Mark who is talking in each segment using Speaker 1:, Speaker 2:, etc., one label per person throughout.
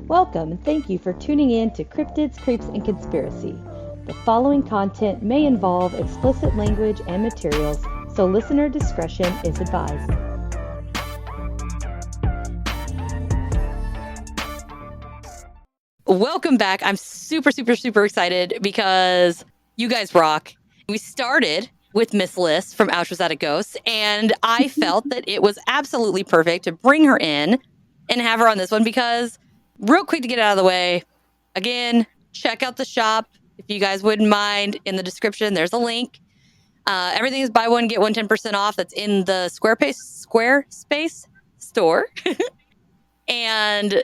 Speaker 1: Welcome and thank you for tuning in to Cryptids, Creeps, and Conspiracy. The following content may involve explicit language and materials, so listener discretion is advised.
Speaker 2: Welcome back. I'm super excited because you guys rock. We started with Miss Liz from Ouch Was That a Ghost, and I felt that it was absolutely perfect to bring her in and have her on this one because, real quick to get it out of the way, again, check out the shop if you guys wouldn't mind. In the description, there's a link. Everything is buy one, get one 10% off. That's in the Squarespace store. And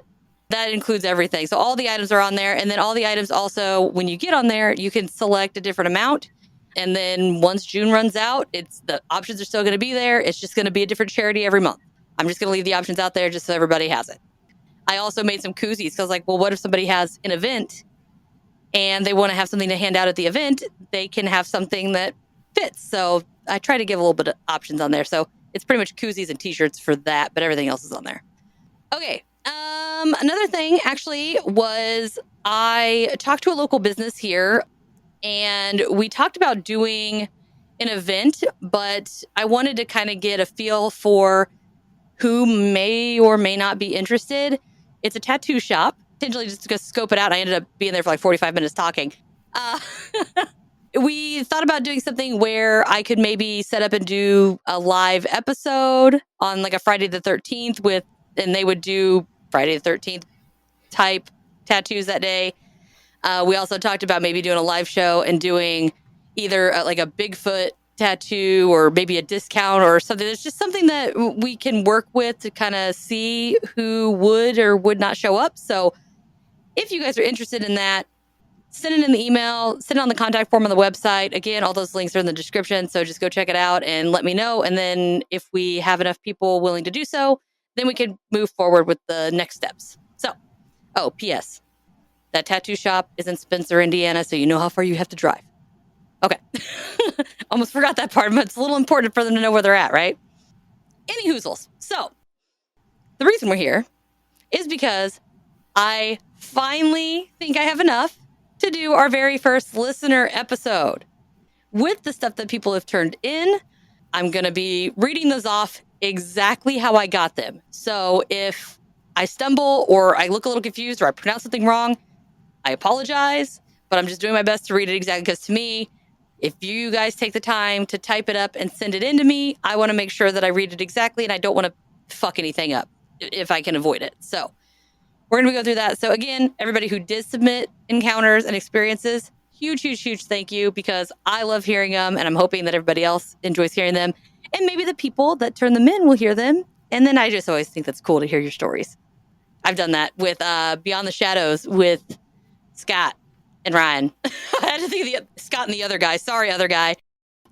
Speaker 2: that includes everything. So all the items are on there. And then all the items also, when you get on there, you can select a different amount. And then once June runs out, the options are still going to be there. It's just going to be a different charity every month. I'm just going to leave the options out there just so everybody has it. I also made some koozies because I was like, well, what if somebody has an event and they want to have something to hand out at the event? They can have something that fits. So I try to give a little bit of options on there. So it's pretty much koozies and t-shirts for that, but everything else is on there. Okay. Another thing actually was I talked to a local business here and we talked about doing an event, but I wanted to kind of get a feel for who may or may not be interested. It's a tattoo shop. Potentially just to scope it out. I ended up being there for like 45 minutes talking. We thought about doing something where I could maybe set up and do a live episode on like a Friday the 13th and they would do Friday the 13th type tattoos that day. We also talked about maybe doing a live show and doing either like a Bigfoot tattoo or maybe a discount or something. There's just something that we can work with to kind of see who would or would not show up. So if you guys are interested in that, send it in the email, send it on the contact form on the website. Again, all those links are in the description. So just go check it out and let me know. And then if we have enough people willing to do so, then we can move forward with the next steps. So, P.S. That tattoo shop is in Spencer, Indiana, so you know how far you have to drive. Okay. Almost forgot that part, but it's a little important for them to know where they're at, right? Any hoozles. So, the reason we're here is because I finally think I have enough to do our very first listener episode. With the stuff that people have turned in, I'm going to be reading those off exactly how I got them. So if I stumble or I look a little confused or I pronounce something wrong, I apologize, but I'm just doing my best to read it exactly because to me, if you guys take the time to type it up and send it in to me, I want to make sure that I read it exactly and I don't want to fuck anything up if I can avoid it. So we're going to go through that. So again, everybody who did submit encounters and experiences, huge thank you because I love hearing them and I'm hoping that everybody else enjoys hearing them. And maybe the people that turn them in will hear them. And then I just always think that's cool to hear your stories. I've done that with Beyond the Shadows with Scott and Ryan. I had to think of Scott and the other guy. Sorry, other guy.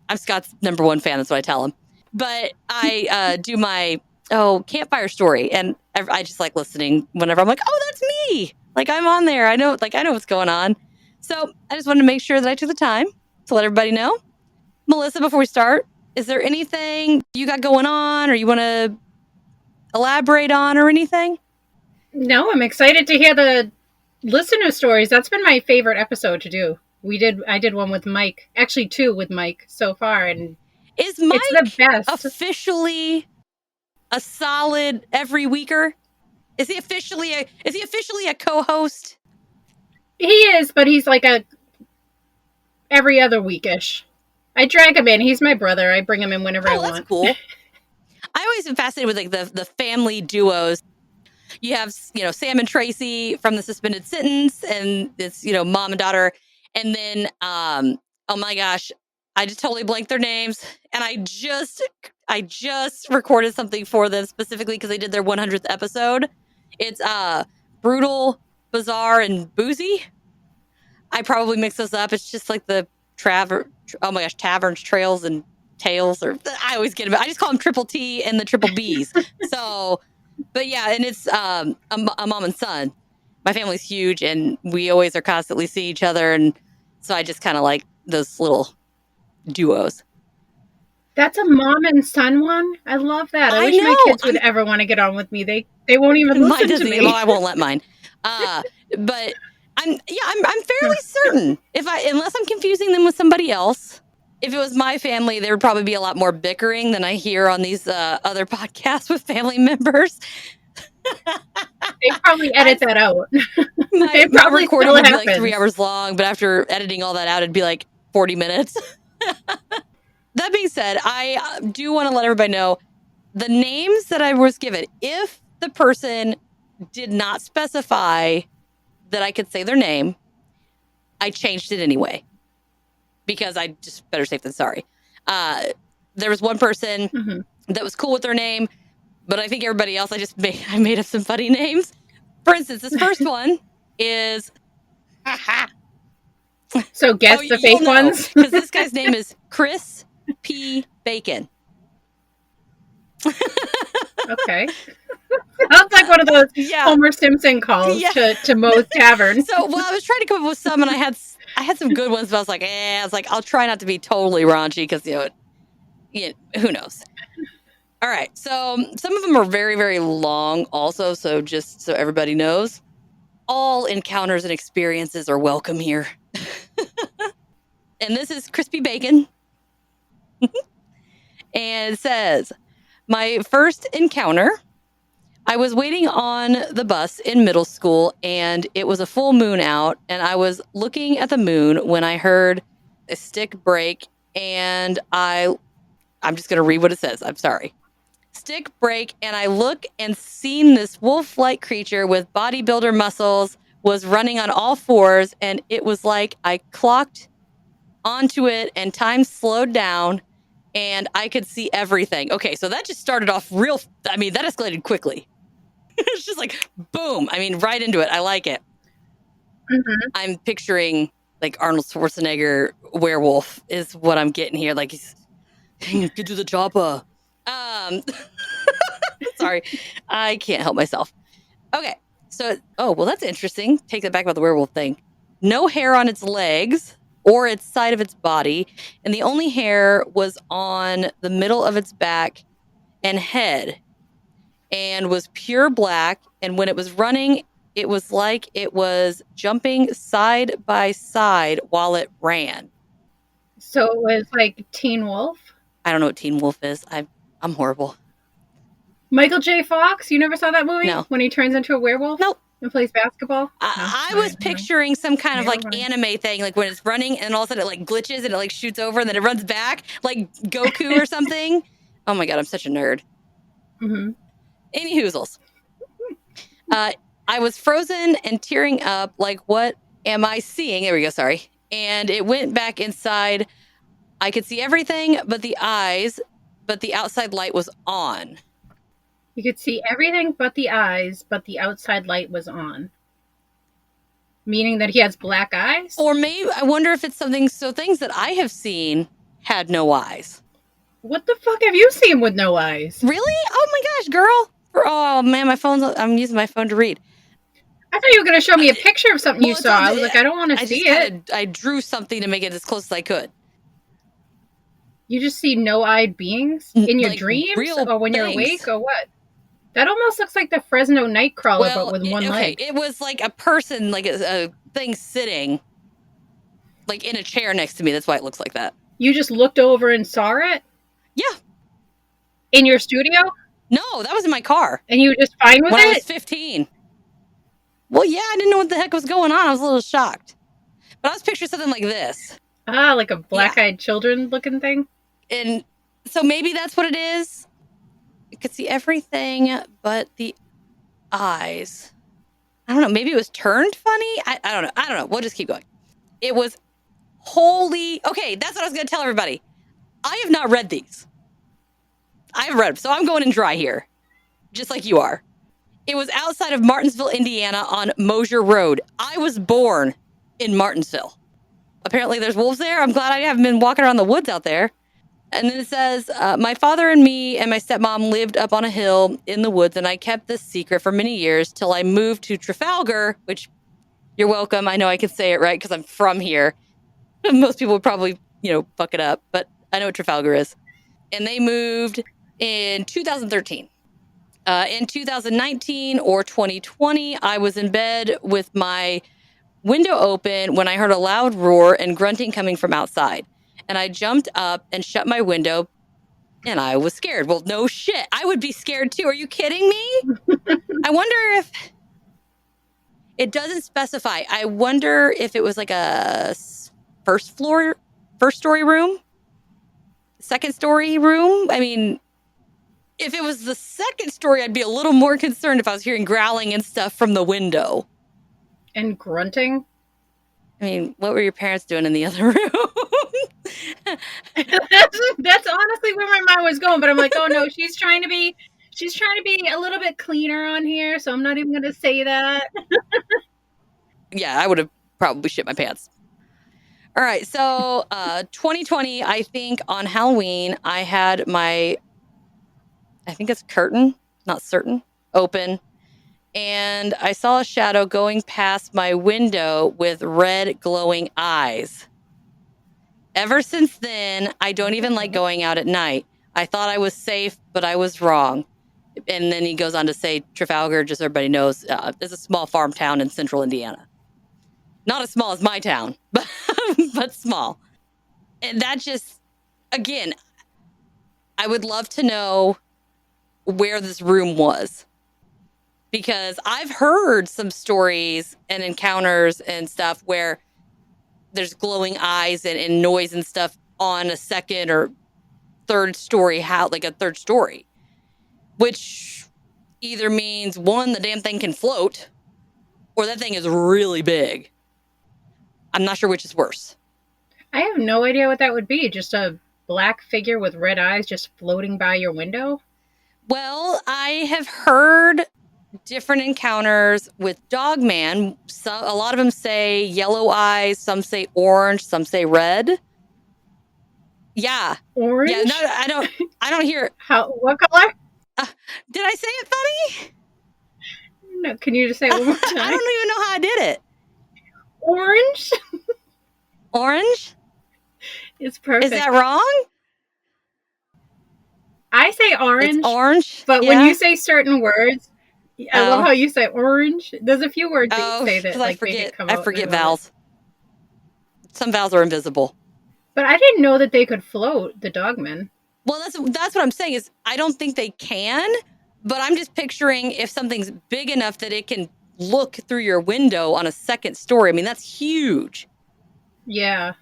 Speaker 2: I'm Scott's number one fan. That's what I tell him. But I do my campfire story. And I just like listening whenever I'm like, oh, that's me. Like I'm on there. I know what's going on. So I just wanted to make sure that I took the time to let everybody know. Melissa, before we start, is there anything you got going on or you want to elaborate on or anything?
Speaker 3: No, I'm excited to hear the listener stories. That's been my favorite episode to do. I did one with Mike, actually 2 with Mike so far. And
Speaker 2: is Mike
Speaker 3: it's the best.
Speaker 2: Officially a solid every weeker? Is he officially a co-host?
Speaker 3: He is, but he's like a every other weekish. I drag him in. He's my brother. I bring him in whenever I want.
Speaker 2: That's cool. I always been fascinated with like the family duos. You have, Sam and Tracy from the Suspended Sentence, and it's, mom and daughter. And then, oh my gosh, I just totally blanked their names. And I just recorded something for them specifically because they did their 100th episode. It's Brutal, Bizarre, and Boozy. I probably mix those up. It's just like the Taverns, Trails, and Tales, or I always get them. I just call them Triple T and the Triple B's. So, but yeah, and it's a mom and son. My family's huge, and we always are constantly seeing each other, and so I just kind of like those little duos.
Speaker 3: That's a mom and son one. I love that. I
Speaker 2: I
Speaker 3: wish my
Speaker 2: know.
Speaker 3: kids would ever want to get on with me. They won't even
Speaker 2: Mine
Speaker 3: listen to
Speaker 2: doesn't.
Speaker 3: me.
Speaker 2: Well, I won't let mine. But I'm fairly certain unless I'm confusing them with somebody else. If it was my family, there would probably be a lot more bickering than I hear on these other podcasts with family members.
Speaker 3: They probably edit that out.
Speaker 2: My
Speaker 3: It probably
Speaker 2: recording
Speaker 3: still
Speaker 2: would be like
Speaker 3: happens.
Speaker 2: 3 hours long, but after editing all that out, it'd be like 40 minutes. That being said, I do want to let everybody know the names that I was given. If the person did not specify that I could say their name, I changed it anyway because I just better safe than sorry. There was one person that was cool with their name, but I think everybody else, I made up some funny names. For instance, this first one is.
Speaker 3: So guess the fake ones.
Speaker 2: Because this guy's name is Chris P. Bacon.
Speaker 3: Okay. Sounds like one of those Homer Simpson calls to Moe's Tavern.
Speaker 2: So, I was trying to come up with some, and I had some good ones, but I was like, I'll try not to be totally raunchy because who knows. All right, so some of them are very, very long also, so just so everybody knows, all encounters and experiences are welcome here. And this is Crispy Bacon. And it says, my first encounter, I was waiting on the bus in middle school, and it was a full moon out, and I was looking at the moon when I heard a stick break, and I'm just going to read what it says. I'm sorry. Stick break, and I look and seen this wolf-like creature with bodybuilder muscles was running on all fours, and it was like I clocked onto it, and time slowed down, and I could see everything. Okay, so that just started off that escalated quickly. It's just like, boom. Right into it. I like it. Mm-hmm. I'm picturing like Arnold Schwarzenegger werewolf is what I'm getting here. Like, he's get to the chopper. Sorry, I can't help myself. Okay, so, that's interesting. Take that back about the werewolf thing. No hair on its legs or its side of its body, and the only hair was on the middle of its back and head, and was pure black. And when it was running, it was like it was jumping side by side while it ran.
Speaker 3: So it was like Teen Wolf?
Speaker 2: I don't know what Teen Wolf is. I'm horrible.
Speaker 3: Michael J. Fox? You never saw that movie?
Speaker 2: No.
Speaker 3: When he turns into a werewolf?
Speaker 2: Nope.
Speaker 3: And plays basketball?
Speaker 2: I was picturing some kind of like anime thing, like when it's running and all of a sudden it like glitches and it like shoots over and then it runs back, like Goku or something. Oh my God, I'm such a nerd. Mm-hmm. Any hoozles. I was frozen and tearing up, like, what am I seeing? There we go, sorry. And it went back inside. I could see everything but the eyes, but the outside light was on.
Speaker 3: You could see everything but the eyes, but the outside light was on. Meaning that he has black eyes?
Speaker 2: Or maybe, I wonder if it's something, so things that I have seen had no eyes.
Speaker 3: What the fuck have you seen with no eyes?
Speaker 2: Really? Oh my gosh, girl. Oh man, I'm using my phone to read.
Speaker 3: I thought you were going to show me a picture of something you saw. I was like, I don't want to see it.
Speaker 2: I drew something to make it as close as I could.
Speaker 3: You just see no-eyed beings in your dreams? Or when you're awake? Or what? That almost looks like the Fresno Nightcrawler, but with one leg.
Speaker 2: It was like a person, like a thing sitting like in a chair next to me. That's why it looks like that.
Speaker 3: You just looked over and saw it?
Speaker 2: Yeah.
Speaker 3: In your studio?
Speaker 2: No, that was in my car.
Speaker 3: And you were just fine with it?
Speaker 2: When I was 15. Well, yeah, I didn't know what the heck was going on. I was a little shocked. But I was picturing something like this.
Speaker 3: Ah, like a black-eyed children looking thing?
Speaker 2: And so maybe that's what it is. You could see everything but the eyes. I don't know. Maybe it was turned funny. I don't know. I don't know. We'll just keep going. It was okay, that's what I was going to tell everybody. I have not read these. I've read them, so I'm going in dry here. Just like you are. It was outside of Martinsville, Indiana on Mosier Road. I was born in Martinsville. Apparently there's wolves there. I'm glad I haven't been walking around the woods out there. And then it says, my father and me and my stepmom lived up on a hill in the woods, and I kept this secret for many years till I moved to Trafalgar, which you're welcome. I know I can say it right because I'm from here. Most people would probably, fuck it up, but I know what Trafalgar is. and they moved in 2013. In 2019 or 2020, I was in bed with my window open when I heard a loud roar and grunting coming from outside. And I jumped up and shut my window, and I was scared. Well, no shit. I would be scared too. Are you kidding me? I wonder if it doesn't specify. I wonder if it was like a first story room, second story room. I mean, if it was the second story, I'd be a little more concerned if I was hearing growling and stuff from the window.
Speaker 3: And grunting?
Speaker 2: I mean, what were your parents doing in the other room?
Speaker 3: That's honestly where my mind was going, but I'm like, oh no, she's trying to be a little bit cleaner on here, so I'm not even going to say that.
Speaker 2: Yeah, I would have probably shit my pants. All right, so 2020, I think on Halloween, I had my, I think it's curtain, not certain, open. And I saw a shadow going past my window with red glowing eyes. Ever since then, I don't even like going out at night. I thought I was safe, but I was wrong. And then he goes on to say Trafalgar, just so everybody knows, is a small farm town in central Indiana. Not as small as my town, but small. And that just, again, I would love to know where this room was. Because I've heard some stories and encounters and stuff where there's glowing eyes and noise and stuff on a second or third story house, like a third story, which either means one, the damn thing can float, or that thing is really big. I'm not sure which is worse.
Speaker 3: I have no idea what that would be. Just a black figure with red eyes just floating by your window?
Speaker 2: Well, I have heard different encounters with dogman. A lot of them say yellow eyes, some say orange, some say red. Yeah.
Speaker 3: Orange?
Speaker 2: Yeah, no, I don't hear.
Speaker 3: What color?
Speaker 2: Did I say it funny?
Speaker 3: No, can you just say it one more time?
Speaker 2: I don't even know how I did it.
Speaker 3: Orange?
Speaker 2: Orange?
Speaker 3: It's perfect.
Speaker 2: Is that wrong?
Speaker 3: I say orange.
Speaker 2: It's orange.
Speaker 3: But
Speaker 2: yeah.
Speaker 3: when you say certain words, I love how you say orange. There's a few words that you say that like make it come out.
Speaker 2: I forget vowels. Some vowels are invisible.
Speaker 3: But I didn't know that they could float, the dogmen.
Speaker 2: Well, that's what I'm saying is I don't think they can, but I'm just picturing if something's big enough that it can look through your window on a second story. I mean, that's huge.
Speaker 3: Yeah.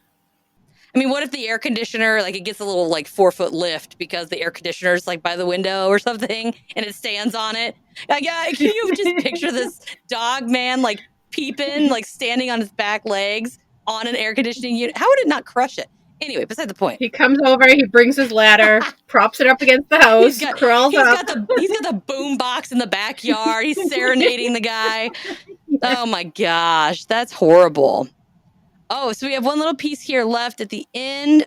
Speaker 2: I mean, what if the air conditioner, like it gets a little like 4-foot lift because the air conditioner's like by the window or something and it stands on it? Like, can you just picture this dog man like peeping, like standing on his back legs on an air conditioning unit? How would it not crush it? Anyway, beside the point.
Speaker 3: He comes over, he brings his ladder, props it up against the house, crawls up.
Speaker 2: He's got the boom box in the backyard. He's serenading the guy. Yeah. Oh my gosh, that's horrible. Oh, so we have one little piece here left at the end.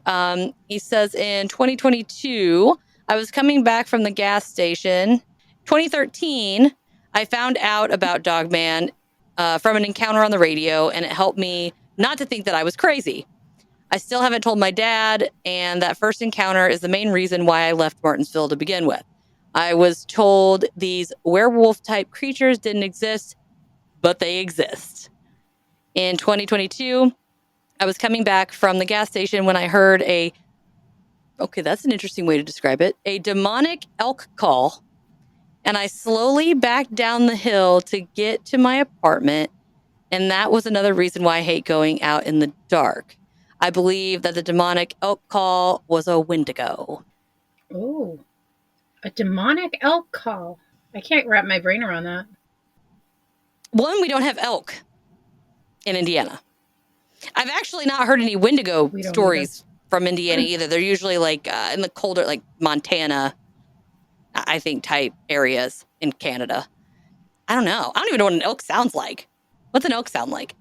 Speaker 2: He says in 2022, I was coming back from the gas station. 2013, I found out about Dogman from an encounter on the radio, and it helped me not to think that I was crazy. I still haven't told my dad, and that first encounter is the main reason why I left Martinsville to begin with. I was told these werewolf-type creatures didn't exist, but they exist. In 2022, I was coming back from the gas station when I heard okay, that's an interesting way to describe it, a demonic elk call, and I slowly backed down the hill to get to my apartment, and that was another reason why I hate going out in the dark. I believe that the demonic elk call was a Wendigo.
Speaker 3: Oh, a demonic elk call. I can't wrap my brain around that.
Speaker 2: One, we don't have elk in Indiana. I've actually not heard any Wendigo stories from Indiana either. They're usually like in the colder, like Montana, I think, type areas in Canada. I don't know. I don't even know what an elk sounds like. What's an elk sound like?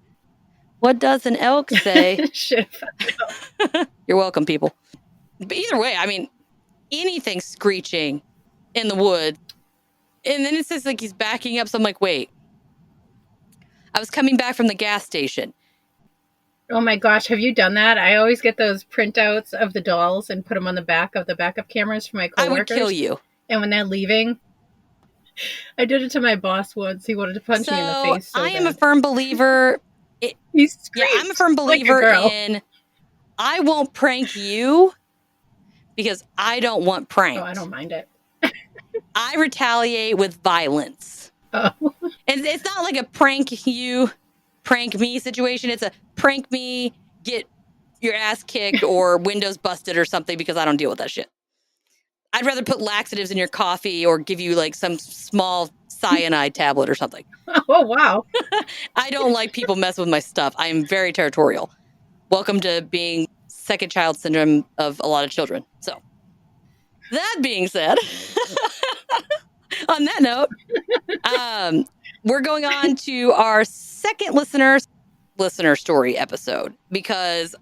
Speaker 2: What does an elk say? You're welcome, people. But either way, I mean, anything screeching in the wood. And then it says like he's backing up. So I'm like, wait. I was coming back from the gas station.
Speaker 3: Oh my gosh, have you done that? I always get those printouts of the dolls and put them on the back of the backup cameras for my
Speaker 2: I would
Speaker 3: coworkers.
Speaker 2: kill you.
Speaker 3: And when they're leaving, I did it to my boss once. He wanted to punch me in the face. So
Speaker 2: I am a
Speaker 3: bad.
Speaker 2: firm believer.
Speaker 3: He screamed
Speaker 2: Yeah, I'm a firm
Speaker 3: like a
Speaker 2: believer
Speaker 3: girl.
Speaker 2: in I won't prank you because I don't want pranked.
Speaker 3: Oh, I don't mind it.
Speaker 2: I retaliate with violence.
Speaker 3: Oh,
Speaker 2: And it's not like a prank you, prank me situation. It's a prank me, get your ass kicked or windows busted or something because I don't deal with that shit. I'd rather put laxatives in your coffee or give you like some small cyanide tablet or something.
Speaker 3: oh wow.
Speaker 2: I don't like people mess with my stuff. I am very territorial. Welcome to being second child syndrome of a lot of children. So, that being said, on that note, we're going on to our second listener story episode because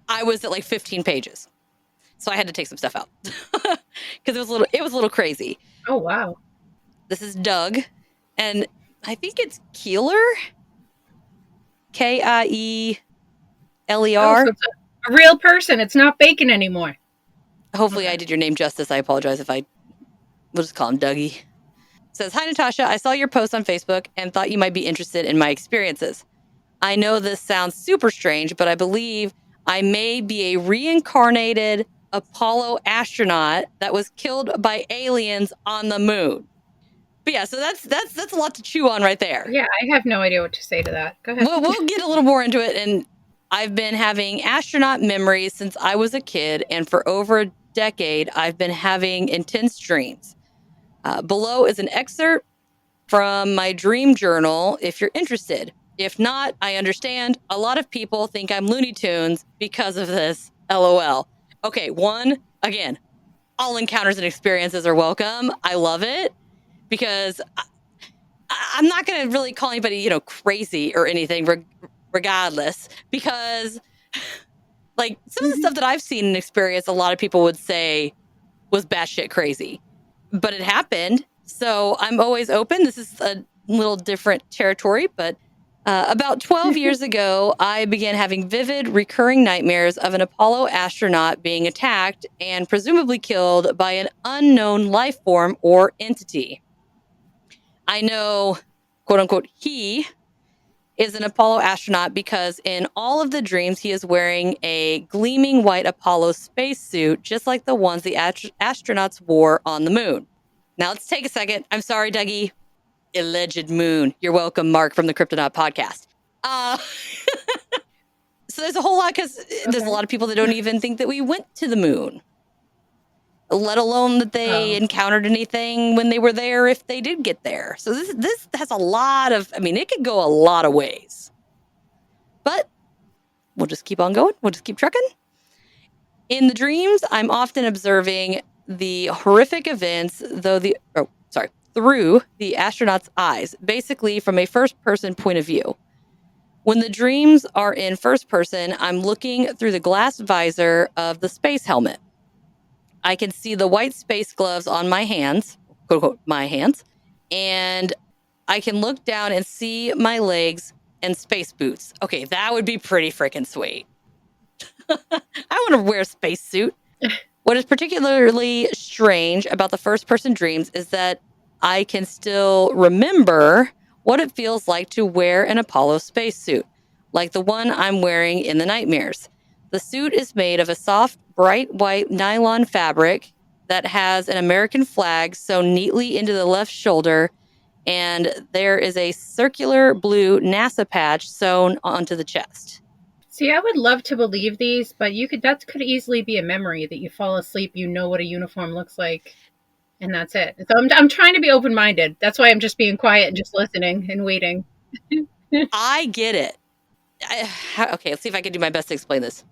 Speaker 2: I was at like 15 pages. So I had to take some stuff out because it was a little crazy.
Speaker 3: Oh wow.
Speaker 2: This is Doug, and I think it's Keeler, Kieler.
Speaker 3: Oh, so it's a real person. It's not bacon anymore.
Speaker 2: Hopefully, I did your name justice. I apologize if we'll just call him Dougie. It says, "Hi Natasha, I saw your post on Facebook and thought you might be interested in my experiences. I know this sounds super strange, but I believe I may be a reincarnated Apollo astronaut that was killed by aliens on the moon." But yeah, so that's a lot to chew on right there.
Speaker 3: Yeah, I have no idea what to say to that. Go ahead.
Speaker 2: We'll get a little more into it. And I've been having astronaut memories since I was a kid, and for over a decade, I've been having intense dreams. Below is an excerpt from my dream journal if you're interested. If not, I understand. A lot of people think I'm Looney Tunes because of this. LOL. Okay, again, all encounters and experiences are welcome. I love it because I'm not going to really call anybody, crazy or anything regardless, because like some of the stuff that I've seen and experienced, a lot of people would say was batshit crazy, but it happened. So I'm always open. This is a little different territory, but about 12 years ago, I began having vivid, recurring nightmares of an Apollo astronaut being attacked and presumably killed by an unknown life form or entity. I know, quote unquote, he is an Apollo astronaut because in all of the dreams, he is wearing a gleaming white Apollo spacesuit, just like the ones the astronauts wore on the moon. Now, let's take a second. I'm sorry, Dougie. Alleged moon. You're welcome, Mark, from the Kryptonaut podcast. So there's a whole lot because there's a lot of people that don't even think that we went to the moon, let alone that they encountered anything when they were there, if they did get there. So this has a lot of, it could go a lot of ways. But we'll just keep on going. We'll just keep trucking. In the dreams, I'm often observing the horrific events, through the astronaut's eyes, basically from a first-person point of view. When the dreams are in first person, I'm looking through the glass visor of the space helmet. I can see the white space gloves on my hands, quote unquote, my hands, and I can look down and see my legs and space boots. Okay, that would be pretty freaking sweet. I want to wear a spacesuit. What is particularly strange about the first-person dreams is that I can still remember what it feels like to wear an Apollo spacesuit, like the one I'm wearing in the nightmares. The suit is made of a soft, bright white nylon fabric that has an American flag sewn neatly into the left shoulder, and there is a circular blue NASA patch sewn onto the chest.
Speaker 3: See, I would love to believe these, but that could easily be a memory that you fall asleep, you know what a uniform looks like, and that's it. So I'm trying to be open-minded. That's why I'm just being quiet and just listening and waiting.
Speaker 2: I get it. Okay, let's see if I can do my best to explain this.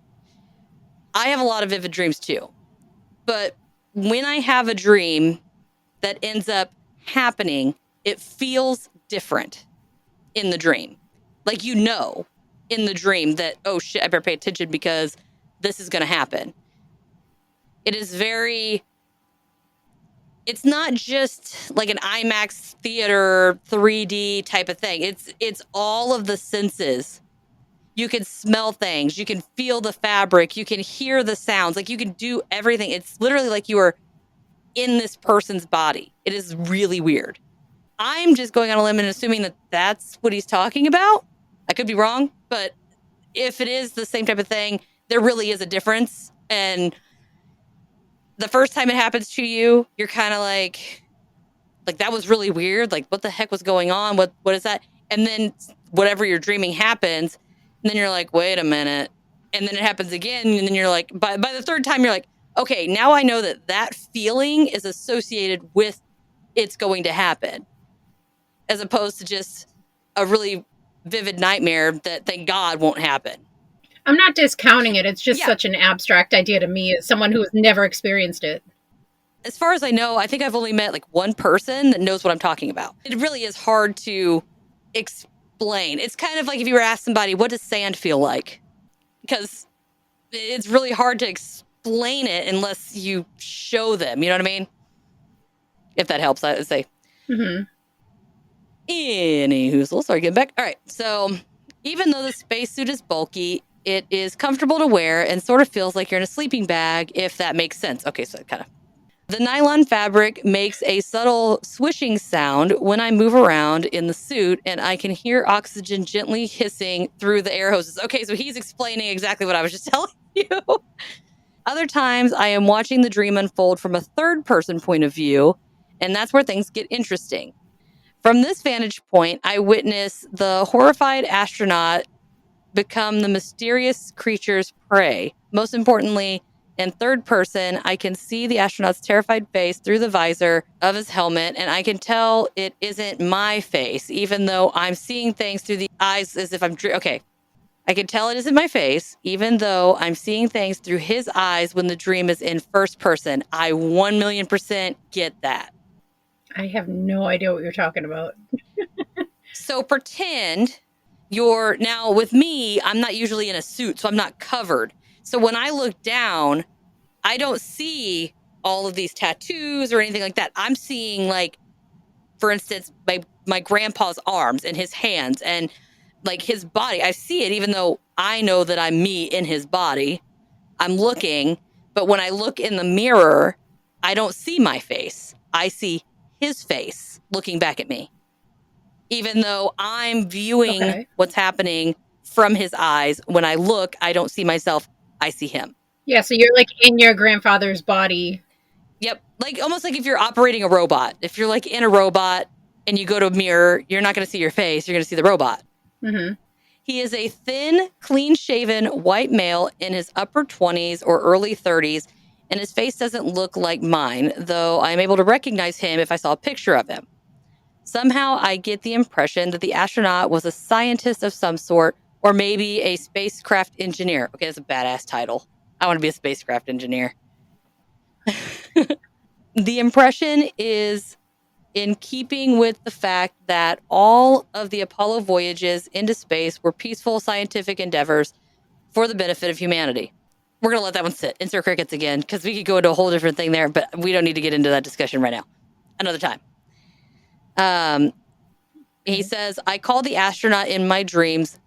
Speaker 2: I have a lot of vivid dreams too, but when I have a dream that ends up happening, it feels different in the dream. Like, in the dream that, oh shit, I better pay attention because this is going to happen. It is it's not just like an IMAX theater 3D type of thing. It's all of the senses You can smell things. You can feel the fabric. You can hear the sounds. Like, you can do everything. It's literally like you are in this person's body. It is really weird. I'm just going on a limb and assuming that that's what he's talking about. I could be wrong, but if it is the same type of thing, there really is a difference. And the first time it happens to you, you're kind of like that was really weird. Like, what the heck was going on? What is that? And then whatever you're dreaming happens. And then you're like, wait a minute. And then it happens again. And then you're like, by the third time, you're like, okay, now I know that feeling is associated with it's going to happen, as opposed to just a really vivid nightmare that, thank God, won't happen.
Speaker 3: I'm not discounting it. It's just such an abstract idea to me as someone who has never experienced it.
Speaker 2: As far as I know, I think I've only met like one person that knows what I'm talking about. It really is hard to explain. It's kind of like if you were to ask somebody, what does sand feel like? Because it's really hard to explain it unless you show them. You know what I mean? If that helps, I would say.
Speaker 3: Mm-hmm.
Speaker 2: Anywho, sorry, getting back. All right. So even though the spacesuit is bulky, it is comfortable to wear and sort of feels like you're in a sleeping bag, if that makes sense. Okay, so kind of. The nylon fabric makes a subtle swishing sound when I move around in the suit, and I can hear oxygen gently hissing through the air hoses. Okay, so he's explaining exactly what I was just telling you. Other times, I am watching the dream unfold from a third-person point of view, and that's where things get interesting. From this vantage point, I witness the horrified astronaut become the mysterious creature's prey. Most importantly, in third person, I can see the astronaut's terrified face through the visor of his helmet, and I can tell it isn't my face, even though I'm seeing things through the eyes as if I'm... Okay. I can tell it isn't my face, even though I'm seeing things through his eyes when the dream is in first person. I 1,000,000% get that.
Speaker 3: I have no idea what you're talking about.
Speaker 2: So pretend you're... Now, with me, I'm not usually in a suit, so I'm not covered. So when I look down, I don't see all of these tattoos or anything like that. I'm seeing, like, for instance, my grandpa's arms and his hands and, like, his body. I see it even though I know that I'm me in his body. I'm looking, but when I look in the mirror, I don't see my face. I see his face looking back at me. Even though I'm viewing what's happening from his eyes, when I look, I don't see myself. I see him.
Speaker 3: Yeah, so you're like in your grandfather's body.
Speaker 2: Yep. Like almost like if you're operating a robot. If you're like in a robot and you go to a mirror, you're not going to see your face. You're going to see the robot.
Speaker 3: Mm-hmm.
Speaker 2: He is a thin, clean-shaven white male in his upper 20s or early 30s, and his face doesn't look like mine, though I'm able to recognize him if I saw a picture of him. Somehow I get the impression that the astronaut was a scientist of some sort, or maybe a spacecraft engineer. Okay, that's a badass title. I want to be a spacecraft engineer. The impression is in keeping with the fact that all of the Apollo voyages into space were peaceful scientific endeavors for the benefit of humanity. We're going to let that one sit. Insert crickets again, because we could go into a whole different thing there, but we don't need to get into that discussion right now. Another time. He says, I call the astronaut in my dreams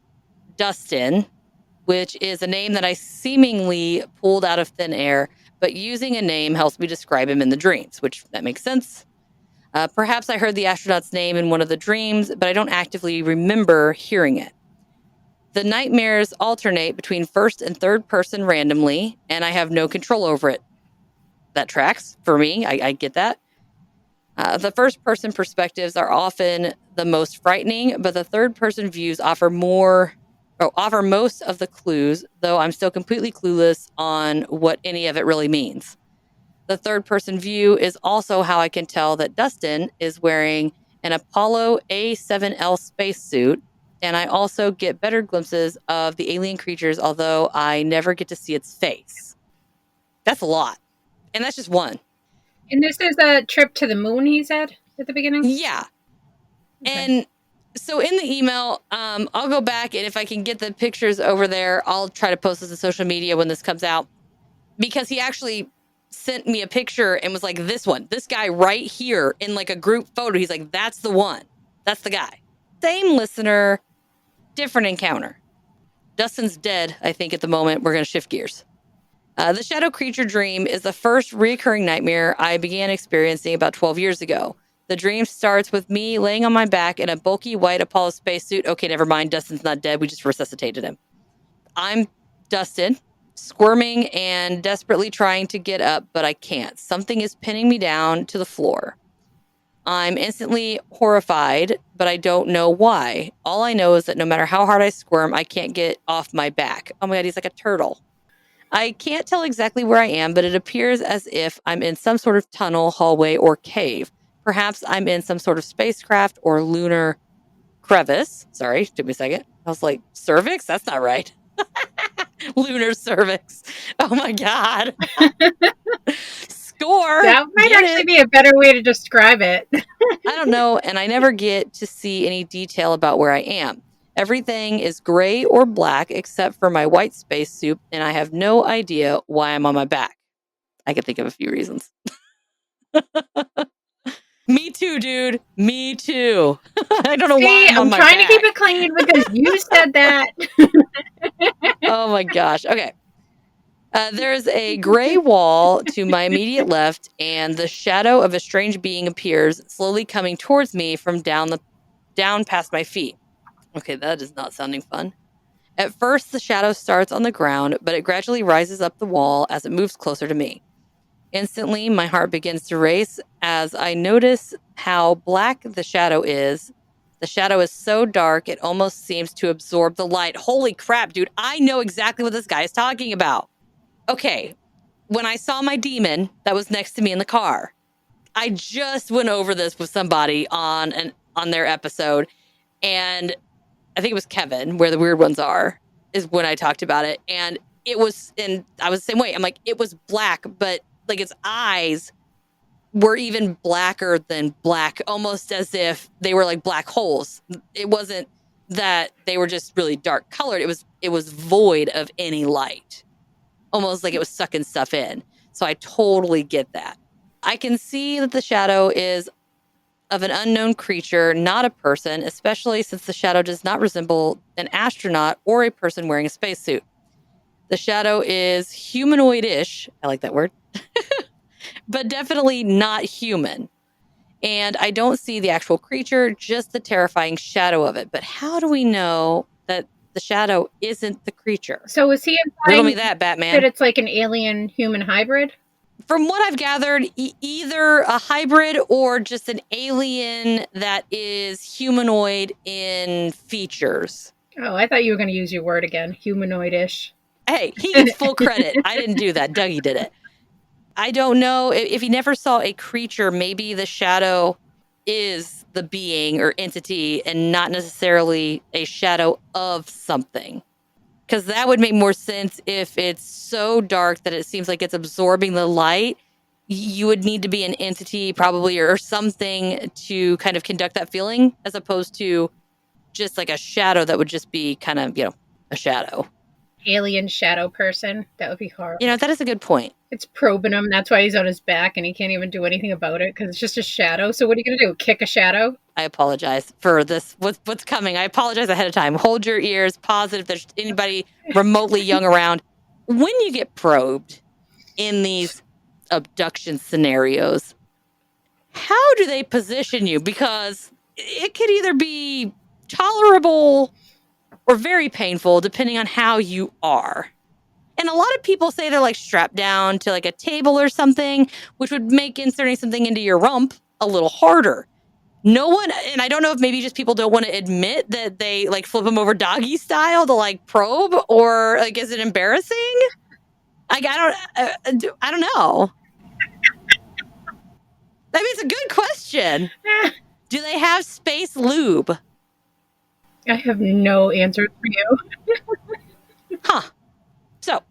Speaker 2: Dustin, which is a name that I seemingly pulled out of thin air, but using a name helps me describe him in the dreams, which that makes sense. Perhaps I heard the astronaut's name in one of the dreams, but I don't actively remember hearing it. The nightmares alternate between first and third person randomly, and I have no control over it. That tracks for me. I get that. The first person perspectives are often the most frightening, but the third person views offer most of the clues, though I'm still completely clueless on what any of it really means. The third person view is also how I can tell that Dustin is wearing an Apollo A7L spacesuit, and I also get better glimpses of the alien creatures, although I never get to see its face. That's a lot. And that's just one.
Speaker 3: And this is a trip to the moon, he said at the beginning?
Speaker 2: Yeah. Okay. And so in the email, I'll go back, and if I can get the pictures over there, I'll try to post this to social media when this comes out. Because he actually sent me a picture and was like, this guy right here in like a group photo. He's like, that's the one. That's the guy. Same listener, different encounter. Dustin's dead, I think, at the moment. We're going to shift gears. The shadow creature dream is the first recurring nightmare I began experiencing about 12 years ago. The dream starts with me laying on my back in a bulky white Apollo spacesuit. Okay, never mind. Dustin's not dead. We just resuscitated him. I'm Dustin, squirming and desperately trying to get up, but I can't. Something is pinning me down to the floor. I'm instantly horrified, but I don't know why. All I know is that no matter how hard I squirm, I can't get off my back. Oh my God, he's like a turtle. I can't tell exactly where I am, but it appears as if I'm in some sort of tunnel, hallway, or cave. Perhaps I'm in some sort of spacecraft or lunar crevice. Sorry, took me a second. I was like, cervix? That's not right. Lunar cervix. Oh my God. Score.
Speaker 3: That might actually be a better way to describe it.
Speaker 2: I don't know, and I never get to see any detail about where I am. Everything is gray or black except for my white spacesuit, and I have no idea why I'm on my back. I can think of a few reasons. Me too, dude. Me too. I don't know why I'm
Speaker 3: trying to keep it clean because you said that.
Speaker 2: Oh my gosh. Okay. There's a gray wall to my immediate left, and the shadow of a strange being appears, slowly coming towards me from down past my feet. Okay, that is not sounding fun. At first, the shadow starts on the ground, but it gradually rises up the wall as it moves closer to me. Instantly, my heart begins to race as I notice how black the shadow is. The shadow is so dark, it almost seems to absorb the light. Holy crap, dude. I know exactly what this guy is talking about. Okay, when I saw my demon that was next to me in the car, I just went over this with somebody on their episode, and I think it was Kevin, where the weird ones are, is when I talked about it. And it was, and I was the same way. I'm like, it was black, but like its eyes were even blacker than black, almost as if they were like black holes. It wasn't that they were just really dark colored. It was void of any light, almost like it was sucking stuff in. So I totally get that. I can see that the shadow is of an unknown creature, not a person, especially since the shadow does not resemble an astronaut or a person wearing a spacesuit. The shadow is humanoid-ish. I like that word. But definitely not human. And I don't see the actual creature, just the terrifying shadow of it. But how do we know that the shadow isn't the creature?
Speaker 3: So is he
Speaker 2: Riddle me that, Batman.
Speaker 3: That it's like an alien-human hybrid?
Speaker 2: From what I've gathered, either a hybrid or just an alien that is humanoid in features.
Speaker 3: Oh, I thought you were going to use your word again, humanoid-ish.
Speaker 2: Hey, he gets full credit. I didn't do that. Dougie did it. I don't know if he never saw a creature, maybe the shadow is the being or entity and not necessarily a shadow of something. Because that would make more sense if it's so dark that it seems like it's absorbing the light. You would need to be an entity probably or something to kind of conduct that feeling, as opposed to just like a shadow that would just be kind of, a shadow.
Speaker 3: Alien shadow person. That would be horrible.
Speaker 2: That is a good point.
Speaker 3: It's probing him. That's why he's on his back and he can't even do anything about it because it's just a shadow. So what are you going to do? Kick a shadow?
Speaker 2: I apologize for this. What's coming? I apologize ahead of time. Hold your ears. Pause it if there's anybody remotely young around. When you get probed in these abduction scenarios, how do they position you? Because it could either be tolerable or very painful depending on how you are. And a lot of people say they're like strapped down to like a table or something, which would make inserting something into your rump a little harder. No one, and I don't know if maybe just people don't want to admit that they like flip them over doggy style to like probe, or like, is it embarrassing? Like, I don't know. I mean, it's a good question. Do they have space lube?
Speaker 3: I have no answers for you.
Speaker 2: Huh. So,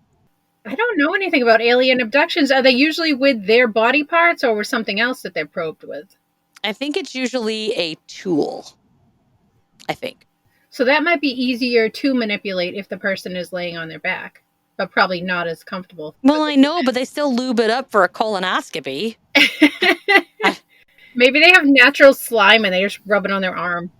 Speaker 3: I don't know anything about alien abductions. Are they usually with their body parts or with something else that they're probed with?
Speaker 2: I think it's usually a tool. I think.
Speaker 3: So that might be easier to manipulate if the person is laying on their back, but probably not as comfortable.
Speaker 2: Well, I know, but they still lube it up for a colonoscopy.
Speaker 3: Maybe they have natural slime and they just rub it on their arm.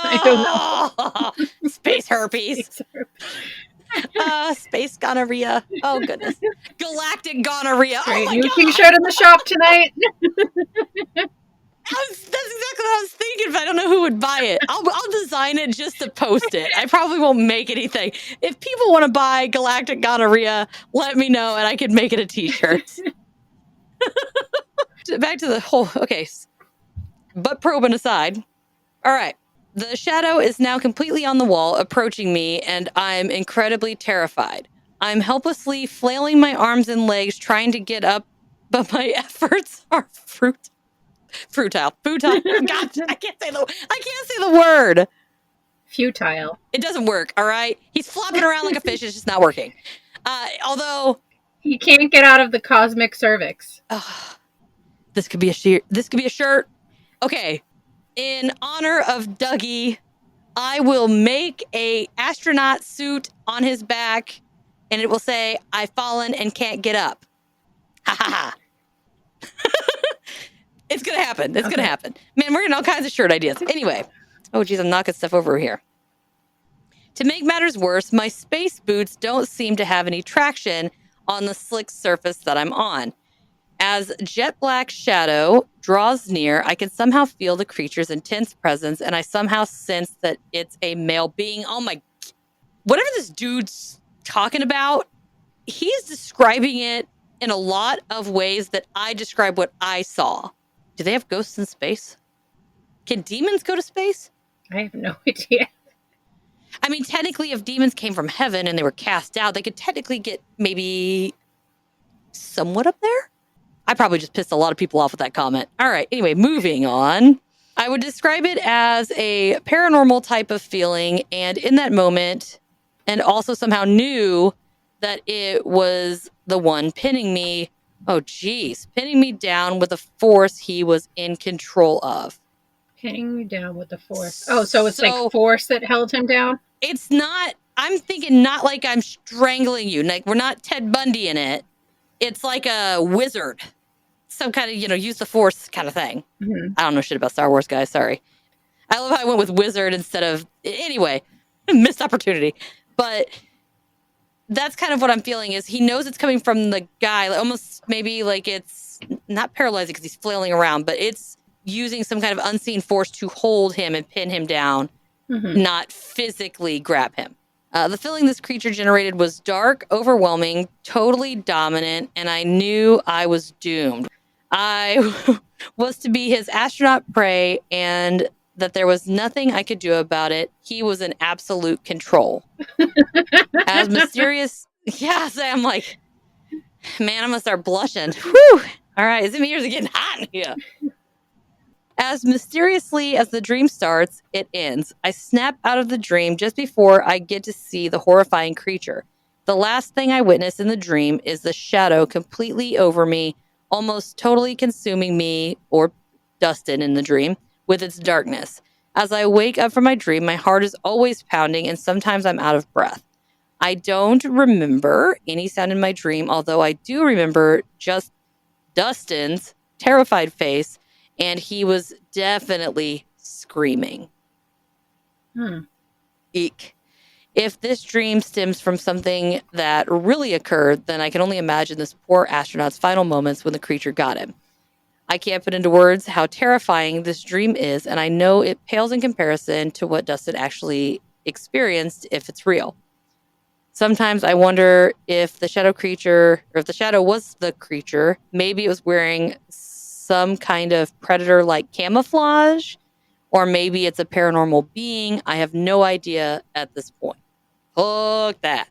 Speaker 3: I don't know.
Speaker 2: Space herpes.
Speaker 3: Space herpes.
Speaker 2: Space gonorrhea. Oh, goodness. Galactic gonorrhea.
Speaker 3: Great.
Speaker 2: Oh, my
Speaker 3: New
Speaker 2: God.
Speaker 3: t-shirt in the shop tonight.
Speaker 2: That's exactly what I was thinking, but I don't know who would buy it. I'll design it just to post it. I probably won't make anything. If people want to buy Galactic Gonorrhea, let me know and I can make it a t-shirt. Back to the whole, okay, butt probing aside. All right. The shadow is now completely on the wall, approaching me, and I'm incredibly terrified. I'm helplessly flailing my arms and legs, trying to get up, but my efforts are futile. God, I can't say the word.
Speaker 3: Futile.
Speaker 2: It doesn't work. All right, he's flopping around like a fish. It's just not working. Although
Speaker 3: he can't get out of the cosmic cervix.
Speaker 2: This could be a shirt. This could be a shirt. Okay, in honor of Dougie, I will make a astronaut suit on his back, and it will say, "I've fallen and can't get up." Ha ha ha. It's going to happen. It's going to happen. Man, we're getting all kinds of shirt ideas. Anyway. Oh, geez, I'm knocking stuff over here. To make matters worse, my space boots don't seem to have any traction on the slick surface that I'm on. As jet black shadow draws near, I can somehow feel the creature's intense presence, and I somehow sense that it's a male being. Oh, my... Whatever this dude's talking about, he's describing it in a lot of ways that I describe what I saw. Do they have ghosts in space? Can demons go to space?
Speaker 3: I have no idea.
Speaker 2: I mean, technically, if demons came from heaven and they were cast out, they could technically get maybe somewhat up there. I probably just pissed a lot of people off with that comment. All right. Anyway, moving on. I would describe it as a paranormal type of feeling. And in that moment, and also somehow knew that it was the one pinning me. Oh, geez. Pinning me down with a force he was in control of.
Speaker 3: Pinning you down with the force. Oh, so it's like force that held him down?
Speaker 2: It's not, I'm thinking not like I'm strangling you. Like, we're not Ted Bundy in it. It's like a wizard. Some kind of, use the force kind of thing. Mm-hmm. I don't know shit about Star Wars, guys. Sorry. I love how I went with wizard instead of... Anyway, missed opportunity. But that's kind of what I'm feeling is he knows it's coming from the guy. Almost maybe like it's not paralyzing because he's flailing around, but it's using some kind of unseen force to hold him and pin him down, not physically grab him. The feeling this creature generated was dark, overwhelming, totally dominant, and I knew I was doomed. I was to be his astronaut prey, and that there was nothing I could do about it. He was in absolute control. As mysterious... Yeah, so I'm like, man, I'm going to start blushing. Whew. All right, is it me or is it getting hot in here? As mysteriously as the dream starts, it ends. I snap out of the dream just before I get to see the horrifying creature. The last thing I witness in the dream is the shadow completely over me, almost totally consuming me, or Dustin in the dream, with its darkness. As I wake up from my dream, my heart is always pounding and sometimes I'm out of breath. I don't remember any sound in my dream, although I do remember just Dustin's terrified face, and he was definitely screaming. Eek. If this dream stems from something that really occurred, then I can only imagine this poor astronaut's final moments when the creature got him. I can't put into words how terrifying this dream is, and I know it pales in comparison to what Dustin actually experienced if it's real. Sometimes I wonder if the shadow creature, or if the shadow was the creature, maybe it was wearing some kind of predator-like camouflage, or maybe it's a paranormal being. I have no idea at this point. Fuck that.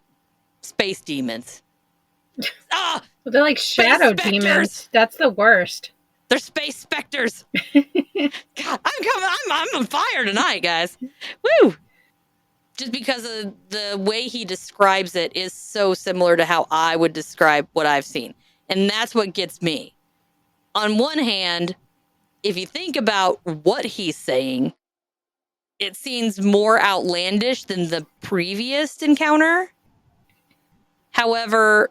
Speaker 2: Space demons.
Speaker 3: Well, they're like shadow demons. That's the worst.
Speaker 2: They're space specters. God, I'm on fire tonight, guys. Woo! Just because of the way he describes it is so similar to how I would describe what I've seen. And that's what gets me. On one hand, if you think about what he's saying, it seems more outlandish than the previous encounter. However,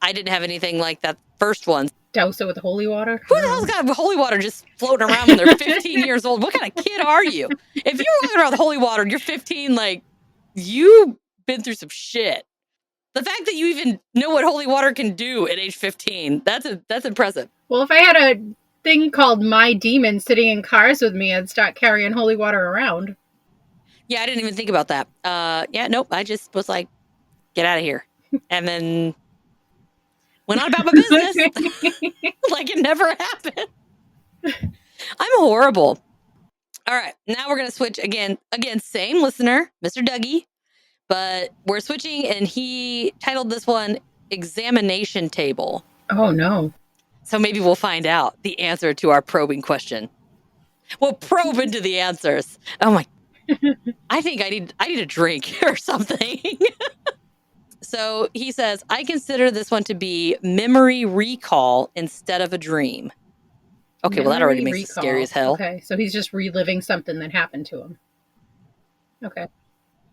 Speaker 2: I didn't have anything like that first one.
Speaker 3: Douse it with holy water.
Speaker 2: Who the hell's got holy water just floating around when they're 15 years old? What kind of kid are you? If you're walking around with holy water and you're 15, like, you've been through some shit. The fact that you even know what holy water can do at age 15, that's impressive.
Speaker 3: Well, if I had a thing called My Demon sitting in cars with me, I'd start carrying holy water around.
Speaker 2: Yeah, I didn't even think about that. Nope. I just was like, get out of here. And then went on about my business like it never happened. I'm horrible. All right. Now we're going to switch again. Again, same listener, Mr. Dougie. But we're switching, and he titled this one Examination Table.
Speaker 3: Oh, no.
Speaker 2: So maybe we'll find out the answer to our probing question. We'll probe into the answers. Oh, my. I think I need a drink or something. So he says, I consider this one to be memory recall instead of a dream. Okay, well, that already makes it scary as hell.
Speaker 3: Okay, so he's just reliving something that happened to him. Okay.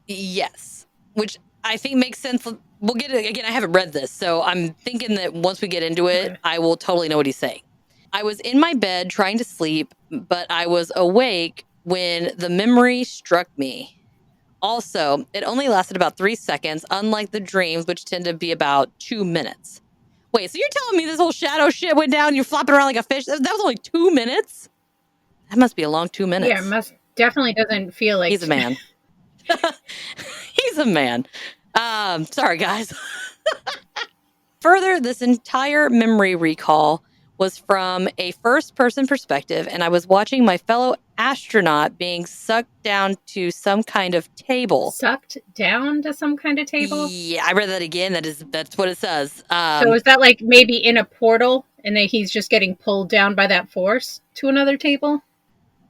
Speaker 2: Yes, which I think makes sense. We'll get it again. I haven't read this, so I'm thinking that once we get into it, I will totally know what he's saying. I was in my bed trying to sleep, but I was awake when the memory struck me. Also, it only lasted about 3 seconds, unlike the dreams, which tend to be about 2 minutes. Wait, so you're telling me this whole shadow shit went down, you're flopping around like a fish? That was only 2 minutes? That must be a long 2 minutes.
Speaker 3: Yeah, it definitely doesn't feel like...
Speaker 2: He's a man. He's a man. Sorry, guys. Further, this entire memory recall was from a first-person perspective, and I was watching my fellow astronaut being sucked down to some kind of table.
Speaker 3: Sucked down to some kind of table?
Speaker 2: Yeah, I read that again. That's what it says.
Speaker 3: So is that like maybe in a portal, and then he's just getting pulled down by that force to another table?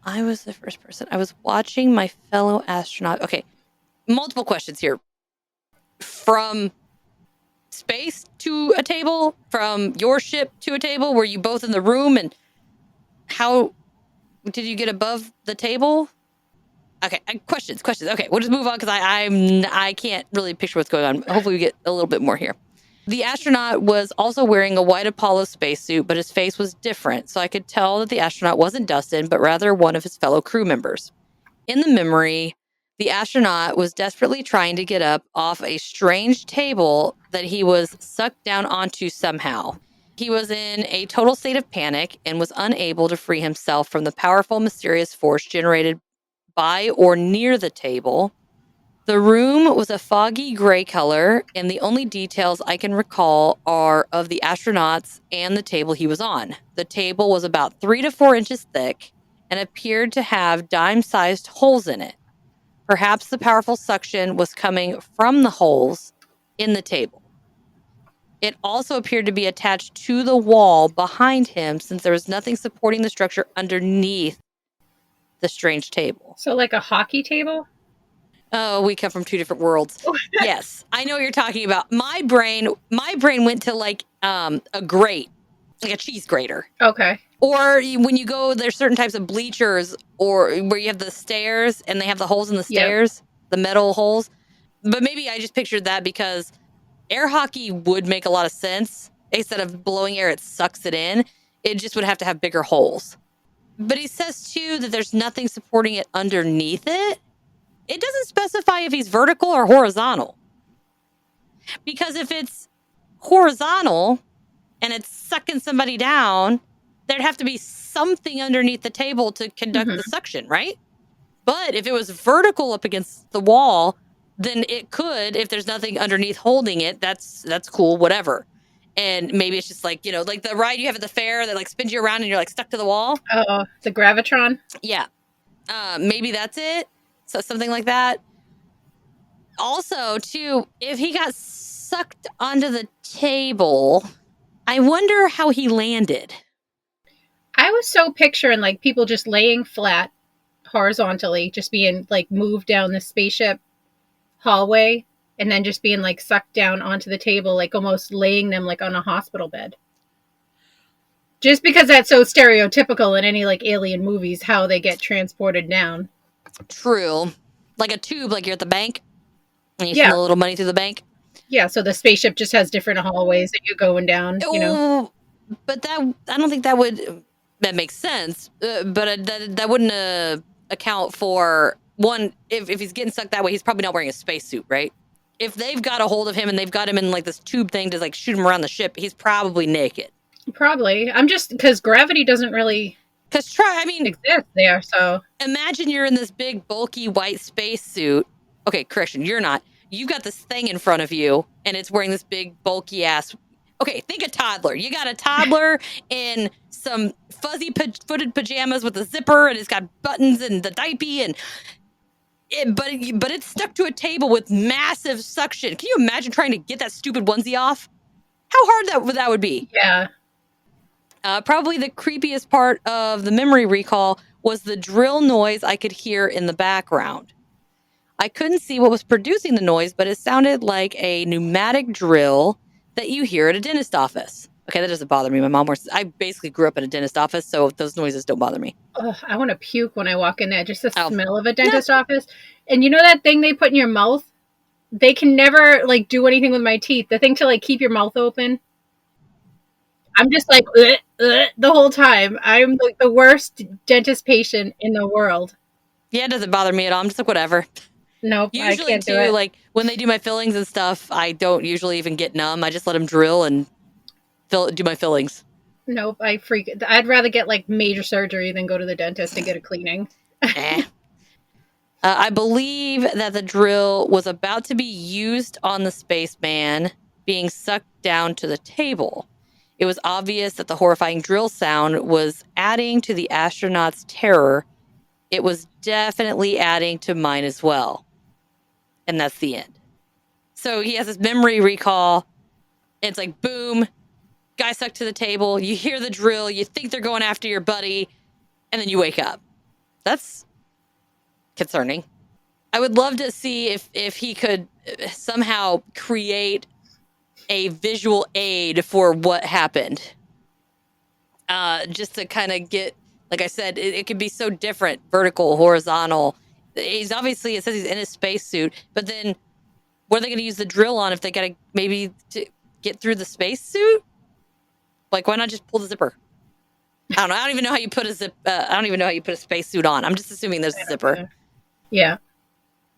Speaker 2: I was the first person. I was watching my fellow astronaut. Okay, multiple questions here. From space to a table, from your ship to a table, were you both in the room, and how did you get above the table? Okay, questions. Okay, we'll just move on because I can't really picture what's going on. Hopefully we get a little bit more here. The astronaut was also wearing a white Apollo spacesuit, but his face was different, so I could tell that the astronaut wasn't Dustin, but rather one of his fellow crew members. In the memory, the astronaut was desperately trying to get up off a strange table that he was sucked down onto somehow. He was in a total state of panic and was unable to free himself from the powerful, mysterious force generated by or near the table. The room was a foggy gray color, and the only details I can recall are of the astronauts and the table he was on. The table was about 3 to 4 inches thick and appeared to have dime-sized holes in it. Perhaps the powerful suction was coming from the holes in the table. It also appeared to be attached to the wall behind him, since there was nothing supporting the structure underneath the strange table.
Speaker 3: So like a hockey table?
Speaker 2: Oh, we come from 2 different worlds. Yes, I know what you're talking about. My brain went to like a grate, like a cheese grater.
Speaker 3: Okay.
Speaker 2: Or when you go, there's certain types of bleachers, or where you have the stairs and they have the holes in the stairs, the metal holes. But maybe I just pictured that because air hockey would make a lot of sense. Instead of blowing air, it sucks it in. It just would have to have bigger holes. But he says, too, that there's nothing supporting it underneath it. It doesn't specify if he's vertical or horizontal. Because if it's horizontal and it's sucking somebody down, there'd have to be something underneath the table to conduct the suction, right? But if it was vertical up against the wall, then it could, if there's nothing underneath holding it, that's cool, whatever. And maybe it's just like, like the ride you have at the fair that like spins you around and you're like stuck to the wall.
Speaker 3: Oh, the Gravitron?
Speaker 2: Yeah. Maybe that's it. So something like that. Also, too, if he got sucked onto the table, I wonder how he landed.
Speaker 3: I was so picturing like people just laying flat horizontally, just being like moved down the spaceship hallway and then just being like sucked down onto the table, like almost laying them like on a hospital bed. Just because that's so stereotypical in any like alien movies, how they get transported down. True.
Speaker 2: Like a tube, like you're at the bank and you send a little money through the bank.
Speaker 3: Yeah, so the spaceship just has different hallways that you're going down,
Speaker 2: But I don't think that makes sense. But that wouldn't account for one. If he's getting stuck that way, he's probably not wearing a spacesuit, right? If they've got a hold of him and they've got him in like this tube thing to like shoot him around the ship, he's probably naked.
Speaker 3: Probably. I'm just because gravity doesn't really exist there. So
Speaker 2: imagine you're in this big bulky white spacesuit. Okay, Christian, you're not. You've got this thing in front of you, and it's wearing this big bulky ass. Okay, think a toddler. You got a toddler in some fuzzy footed pajamas with a zipper, and it's got buttons and the diaper, and but it's stuck to a table with massive suction. Can you imagine trying to get that stupid onesie off? How hard that would be?
Speaker 3: Yeah.
Speaker 2: Probably the creepiest part of the memory recall was the drill noise I could hear in the background. I couldn't see what was producing the noise, but it sounded like a pneumatic drill that you hear at a dentist office. Okay, that doesn't bother me. I basically grew up in a dentist office, so those noises don't bother me.
Speaker 3: Oh, I want to puke when I walk in there. Just the smell of a dentist office. And you know that thing they put in your mouth? They can never like do anything with my teeth. The thing to like keep your mouth open. I'm just like the whole time. I'm like the worst dentist patient in the world.
Speaker 2: Yeah, it doesn't bother me at all. I'm just like, whatever.
Speaker 3: Nope,
Speaker 2: usually
Speaker 3: I can't do it.
Speaker 2: Like when they do my fillings and stuff, I don't usually even get numb. I just let them drill and do my fillings.
Speaker 3: Nope, I'd rather get like major surgery than go to the dentist to get a cleaning.
Speaker 2: I believe that the drill was about to be used on the spaceman being sucked down to the table. It was obvious that the horrifying drill sound was adding to the astronaut's terror. It was definitely adding to mine as well. And that's the end. So he has this memory recall. It's like, boom, guy stuck to the table. You hear the drill. You think they're going after your buddy. And then you wake up. That's concerning. I would love to see if he could somehow create a visual aid for what happened. Just to kind of get, like I said, it could be so different, vertical, horizontal. He's obviously, it says he's in his spacesuit, but then what are they going to use the drill on if they got to maybe to get through the spacesuit? Like, why not just pull the zipper? I don't know. I don't even know how you put I don't even know how you put a spacesuit on. I'm just assuming there's a zipper.
Speaker 3: Yeah.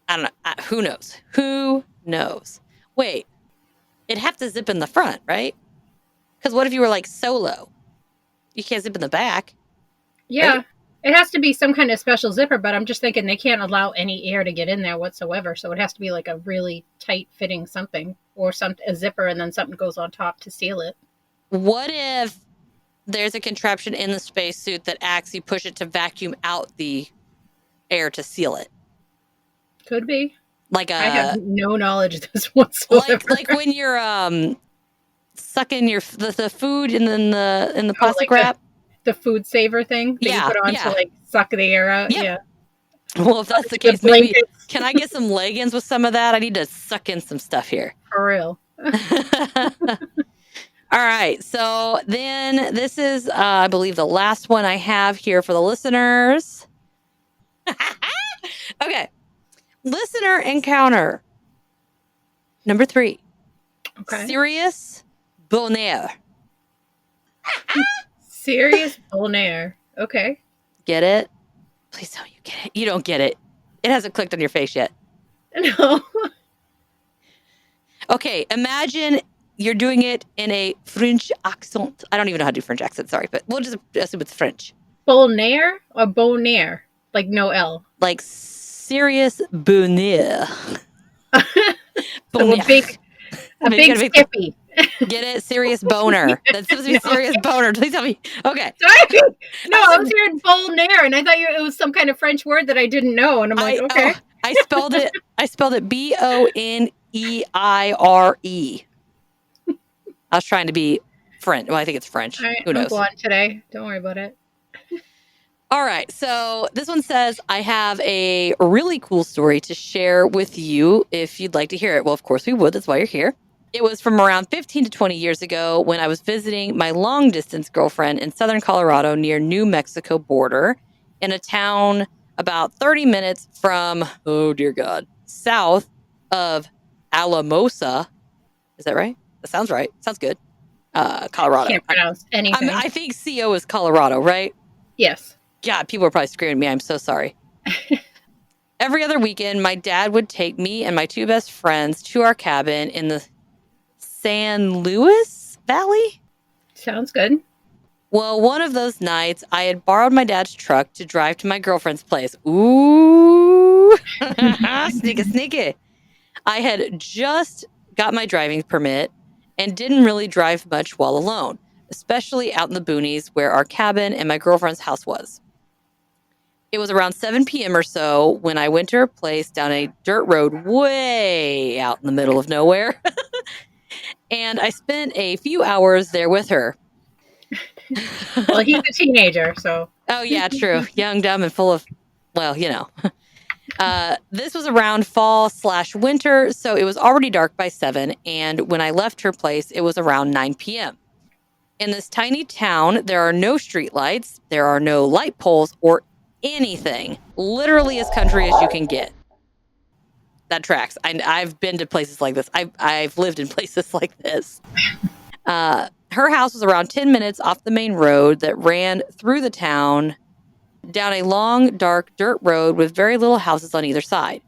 Speaker 2: I don't know. Who knows? Who knows? Wait, it'd have to zip in the front, right? Because what if you were like solo? You can't zip in the back.
Speaker 3: Yeah.
Speaker 2: Right?
Speaker 3: It has to be some kind of special zipper, but I'm just thinking they can't allow any air to get in there whatsoever. So it has to be like a really tight fitting something or a zipper and then something goes on top to seal it.
Speaker 2: What if there's a contraption in the spacesuit that actually push it to vacuum out the air to seal it?
Speaker 3: Could be.
Speaker 2: I
Speaker 3: have no knowledge of this whatsoever.
Speaker 2: Like when you're sucking the food in the plastic wrap.
Speaker 3: The food saver thing that you put on to like suck the air out.
Speaker 2: Yep.
Speaker 3: Yeah.
Speaker 2: Well, if that's the case, maybe can I get some leggings with some of that? I need to suck in some stuff here.
Speaker 3: For real.
Speaker 2: All right. So then this is, I believe, the last one I have here for the listeners. Okay. Listener encounter. Number 3.
Speaker 3: Okay.
Speaker 2: Serious bonheur.
Speaker 3: Serious bonheur. Okay.
Speaker 2: Get it? Please tell me you get it. You don't get it. It hasn't clicked on your face yet.
Speaker 3: No.
Speaker 2: Okay. Imagine you're doing it in a French accent. I don't even know how to do French accent. Sorry, but we'll just assume it's French.
Speaker 3: Bonheur or bonheur? Like no L.
Speaker 2: Like serious bonheur.
Speaker 3: So a big skippy.
Speaker 2: Get it? Serious boner. That's supposed to be serious boner. Please tell me. Okay.
Speaker 3: Sorry. No, I was hearing bonheur, and I thought it was some kind of French word that I didn't know, and I'm like, okay.
Speaker 2: I spelled it Boneire. I was trying to be French. Well, I think it's French.
Speaker 3: All right,
Speaker 2: who knows?
Speaker 3: I'm blonde today. Don't worry about it.
Speaker 2: All right. So this one says, I have a really cool story to share with you if you'd like to hear it. Well, of course we would. That's why you're here. It was from around 15 to 20 years ago when I was visiting my long-distance girlfriend in southern Colorado near New Mexico border in a town about 30 minutes from, oh dear God, south of Alamosa. Is that right? That sounds right. Sounds good. Colorado.
Speaker 3: Can't pronounce anything.
Speaker 2: I think CO is Colorado, right?
Speaker 3: Yes.
Speaker 2: God, people are probably screaming at me. I'm so sorry. Every other weekend, my dad would take me and my two best friends to our cabin in the San Luis Valley.
Speaker 3: Sounds good.
Speaker 2: Well, one of those nights, I had borrowed my dad's truck to drive to my girlfriend's place. Ooh, sneaky, sneaky. I had just got my driving permit and didn't really drive much while alone, especially out in the boonies where our cabin and my girlfriend's house was. It was around 7 p.m. or so when I went to her place down a dirt road way out in the middle of nowhere. And I spent a few hours there with her.
Speaker 3: Well, he's a teenager, so.
Speaker 2: Oh, yeah, true. Young, dumb, and full of, well, this was around fall/winter, so it was already dark by 7. And when I left her place, it was around 9 p.m. In this tiny town, there are no streetlights, there are no light poles or anything. Literally as country as you can get. That tracks. I've been to places like this. I've lived in places like this. Her house was around 10 minutes off the main road that ran through the town down a long, dark dirt road with very little houses on either side.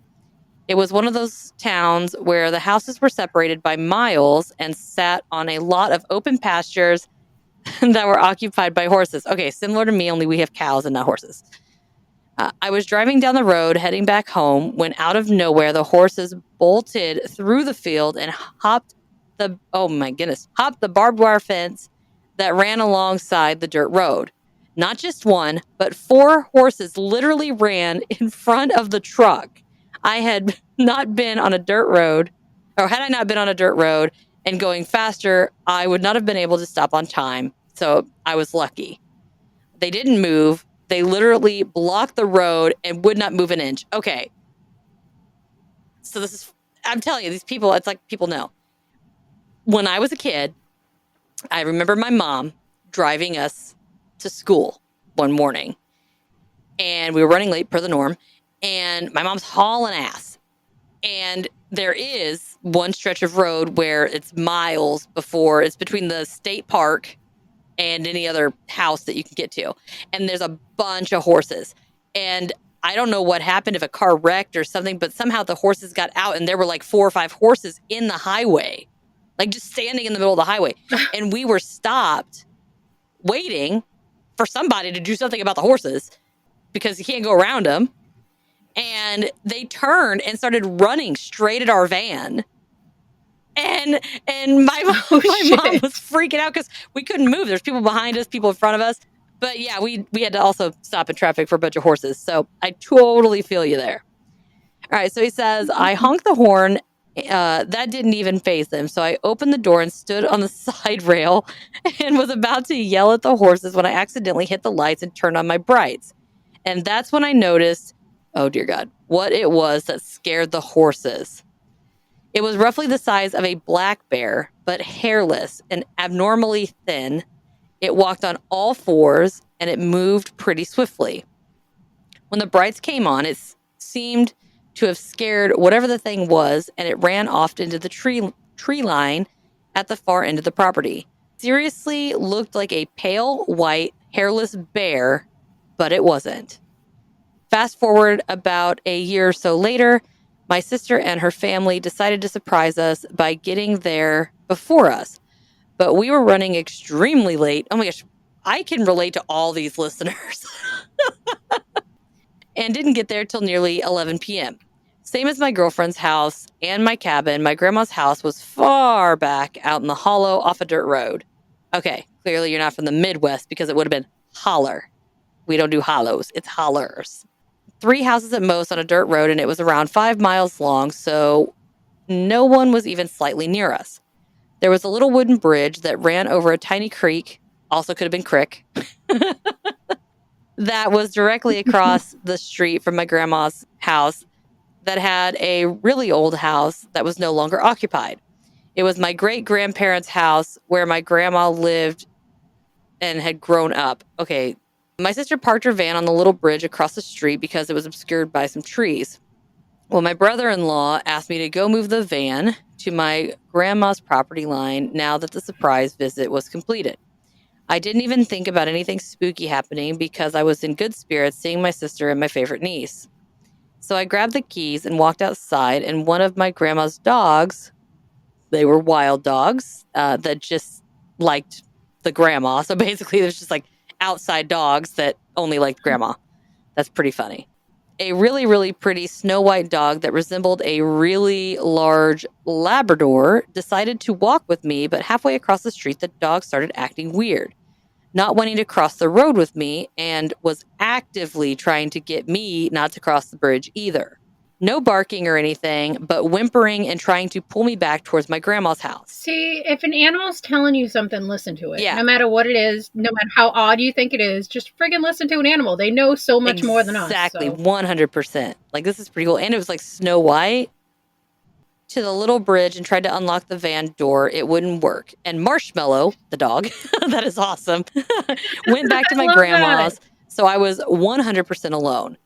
Speaker 2: It was one of those towns where the houses were separated by miles and sat on a lot of open pastures that were occupied by horses. Okay, similar to me, only we have cows and not horses. I was driving down the road heading back home when out of nowhere the horses bolted through the field and hopped the barbed wire fence that ran alongside the dirt road. Not just one, but 4 horses literally ran in front of the truck. I had not been on a dirt road, or had I not been on a dirt road and going faster, I would not have been able to stop on time. So I was lucky. They didn't move. They literally blocked the road and would not move an inch. Okay. So I'm telling you, these people, it's like people know. When I was a kid, I remember my mom driving us to school one morning. And we were running late per the norm. And my mom's hauling ass. And there is one stretch of road where it's miles before it's between the state park and any other house that you can get to. And there's a bunch of horses. And I don't know what happened, if a car wrecked or something, but somehow the horses got out and there were like 4 or 5 horses in the highway, like just standing in the middle of the highway. And we were stopped waiting for somebody to do something about the horses because you can't go around them. And they turned and started running straight at our van. And my mom was freaking out because we couldn't move. There's people behind us, people in front of us. But yeah, we had to also stop in traffic for a bunch of horses. So I totally feel you there. All right. So he says, I honked the horn. That didn't even faze them. So I opened the door and stood on the side rail and was about to yell at the horses when I accidentally hit the lights and turned on my brights. And that's when I noticed, oh dear God, what it was that scared the horses. It was roughly the size of a black bear, but hairless and abnormally thin. It walked on all 4s, and it moved pretty swiftly. When the brights came on, it seemed to have scared whatever the thing was, and it ran off into the tree line at the far end of the property. Seriously looked like a pale, white, hairless bear, but it wasn't. Fast forward about a year or so later, my sister and her family decided to surprise us by getting there before us. But we were running extremely late. Oh my gosh, I can relate to all these listeners. And didn't get there till nearly 11 p.m. Same as my girlfriend's house and my cabin, my grandma's house was far back out in the hollow off a dirt road. Okay, clearly you're not from the Midwest because it would have been holler. We don't do hollows, it's hollers. 3 houses at most on a dirt road, and it was around 5 miles long, so no one was even slightly near us. There was a little wooden bridge that ran over a tiny creek, also could have been crick, that was directly across the street from my grandma's house that had a really old house that was no longer occupied. It was my great-grandparents' house where my grandma lived and had grown up. Okay, my sister parked her van on the little bridge across the street because it was obscured by some trees. Well, my brother-in-law asked me to go move the van to my grandma's property line now that the surprise visit was completed. I didn't even think about anything spooky happening because I was in good spirits seeing my sister and my favorite niece. So I grabbed the keys and walked outside, and one of my grandma's dogs, they were wild dogs that just liked the grandma. So basically, there's just like outside dogs that only liked grandma. That's pretty funny. A really, really pretty snow white dog that resembled a really large Labrador decided to walk with me, but halfway across the street, the dog started acting weird, not wanting to cross the road with me, and was actively trying to get me not to cross the bridge either. No barking or anything, but whimpering and trying to pull me back towards my grandma's house.
Speaker 3: See, if an animal's telling you something, listen to it.
Speaker 2: Yeah.
Speaker 3: No matter what it is, no matter how odd you think it is, just friggin' listen to an animal. They know so much more than us.
Speaker 2: Exactly,
Speaker 3: So.
Speaker 2: 100%. Like, this is pretty cool. And it was like Snow White. To the little bridge and tried to unlock the van door. It wouldn't work. And Marshmallow, the dog, that is awesome, went back to my grandma's. So I was 100% alone.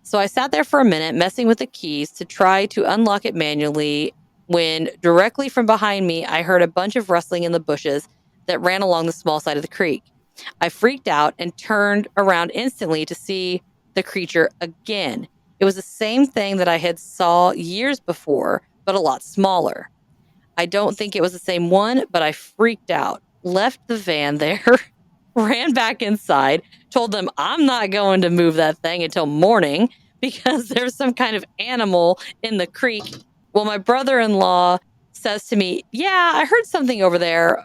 Speaker 2: So I sat there for a minute, messing with the keys to try to unlock it manually, when directly from behind me, I heard a bunch of rustling in the bushes that ran along the small side of the creek. I freaked out and turned around instantly to see the creature again. It was the same thing that I had saw years before, but a lot smaller. I don't think it was the same one, but I freaked out, left the van there, ran back inside, told them I'm not going to move that thing until morning because there's some kind of animal in the creek. Well, my brother-in-law says to me, yeah, I heard something over there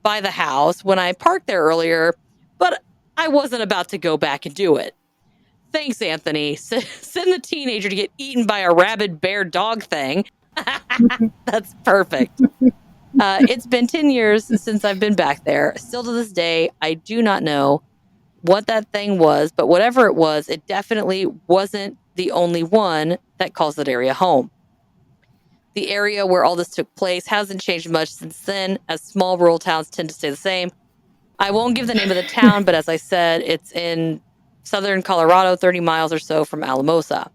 Speaker 2: by the house when I parked there earlier, but I wasn't about to go back and do it. Thanks, Anthony. Send the teenager to get eaten by a rabid bear dog thing. That's perfect. It's been 10 years since I've been back there. Still to this day, I do not know what that thing was, but whatever it was, it definitely wasn't the only one that calls that area home. The area where all this took place hasn't changed much since then, as small rural towns tend to stay the same. I won't give the name of the town, but as I said, it's in southern Colorado, 30 miles or so from Alamosa.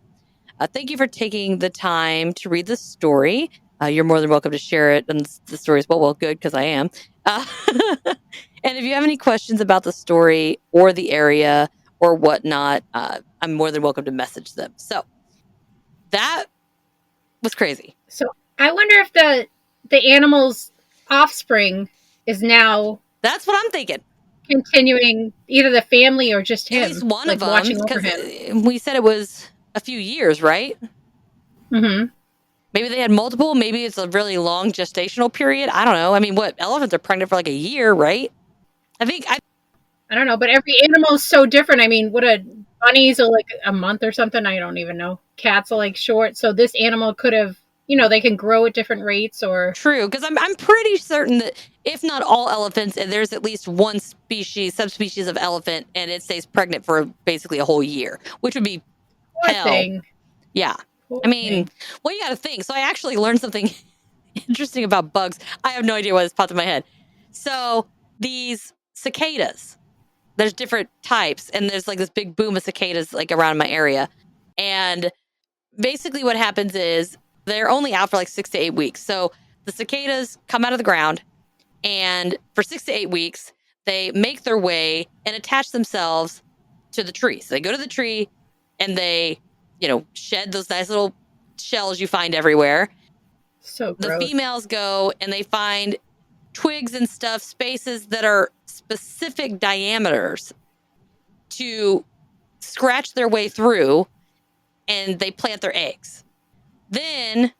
Speaker 2: Thank you for taking the time to read this story. You're more than welcome to share it and the story as well. Well, good, because I am. And if you have any questions about the story or the area or whatnot, I'm more than welcome to message them. So that was crazy.
Speaker 3: So I wonder if the animal's offspring is now...
Speaker 2: That's what I'm thinking.
Speaker 3: Continuing either the family or just him.
Speaker 2: At least one
Speaker 3: like
Speaker 2: of them.
Speaker 3: watching over him.
Speaker 2: We said it was a few years, right?
Speaker 3: Mm-hmm.
Speaker 2: Maybe they had multiple. Maybe it's a really long gestational period. I don't know. I mean, what? Elephants are pregnant for like a year, right? I
Speaker 3: don't know, but every animal is so different. I mean, bunnies are like a month or something. I don't even know. Cats are like short. So this animal could have, they can grow at different rates or...
Speaker 2: True, because I'm pretty certain that if not all elephants, and there's at least one subspecies of elephant, and it stays pregnant for basically a whole year, which would be hell.
Speaker 3: Thing.
Speaker 2: Yeah.
Speaker 3: Poor
Speaker 2: I mean,
Speaker 3: thing.
Speaker 2: well, you got to think. So I actually learned something interesting about bugs. I have no idea why this popped in my head. So these cicadas, there's different types, and there's like this big boom of cicadas like around my area. And basically what happens is they're only out for like 6 to 8 weeks. So the cicadas come out of the ground, and for 6 to 8 weeks, they make their way and attach themselves to the tree. So they go to the tree and they, shed those nice little shells you find everywhere.
Speaker 3: So gross.
Speaker 2: The females go and they find twigs and stuff, spaces that are specific diameters to scratch their way through, and they plant their eggs. Then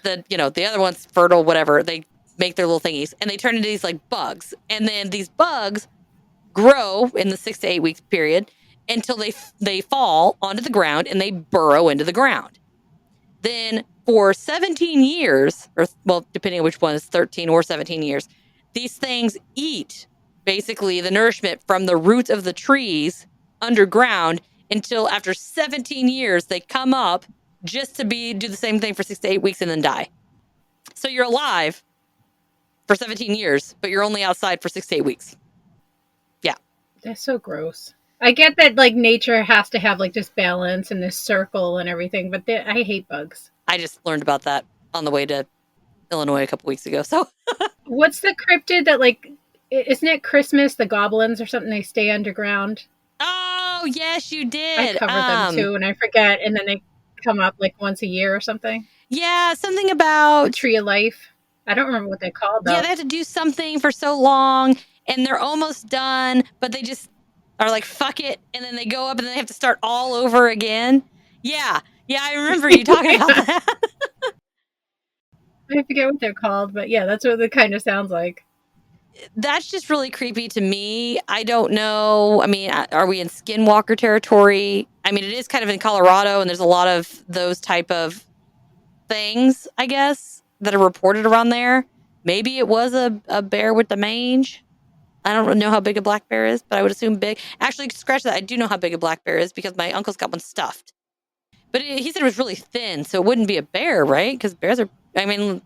Speaker 2: the other one's fertile, whatever, they make their little thingies and they turn into these like bugs. And then these bugs grow in the 6 to 8 week period until they fall onto the ground and they burrow into the ground. Then for 17 years, or well, depending on which one is 13 or 17 years, these things eat basically the nourishment from the roots of the trees underground until after 17 years, they come up just to do the same thing for 6 to 8 weeks and then die. So you're alive for 17 years, but you're only outside for 6 to 8 weeks. Yeah.
Speaker 3: That's so gross. I get that like nature has to have like this balance and this circle and everything, but I hate bugs.
Speaker 2: I just learned about that on the way to Illinois a couple weeks ago. So
Speaker 3: what's the cryptid that like isn't it Christmas? The goblins or something? They stay underground.
Speaker 2: Oh yes, you did.
Speaker 3: I covered them too, and I forget, and then they come up like once a year or something.
Speaker 2: Yeah, something about
Speaker 3: the Tree of Life. I don't remember what they called though.
Speaker 2: Yeah, they have to do something for so long, and they're almost done, but they just are like, fuck it, and then they go up and they have to start all over again. Yeah, I remember you talking about that.
Speaker 3: I forget what they're called, but yeah, that's what it kind of sounds like.
Speaker 2: That's just really creepy to me. I don't know. I mean, are we in skinwalker territory? I mean, it is kind of in Colorado, and there's a lot of those type of things, I guess, that are reported around there. Maybe it was a bear with the mange. I don't know how big a black bear is, but I would assume big. Actually, scratch that. I do know how big a black bear is because my uncle's got one stuffed. But he said it was really thin, so it wouldn't be a bear, right? Because bears are, I mean,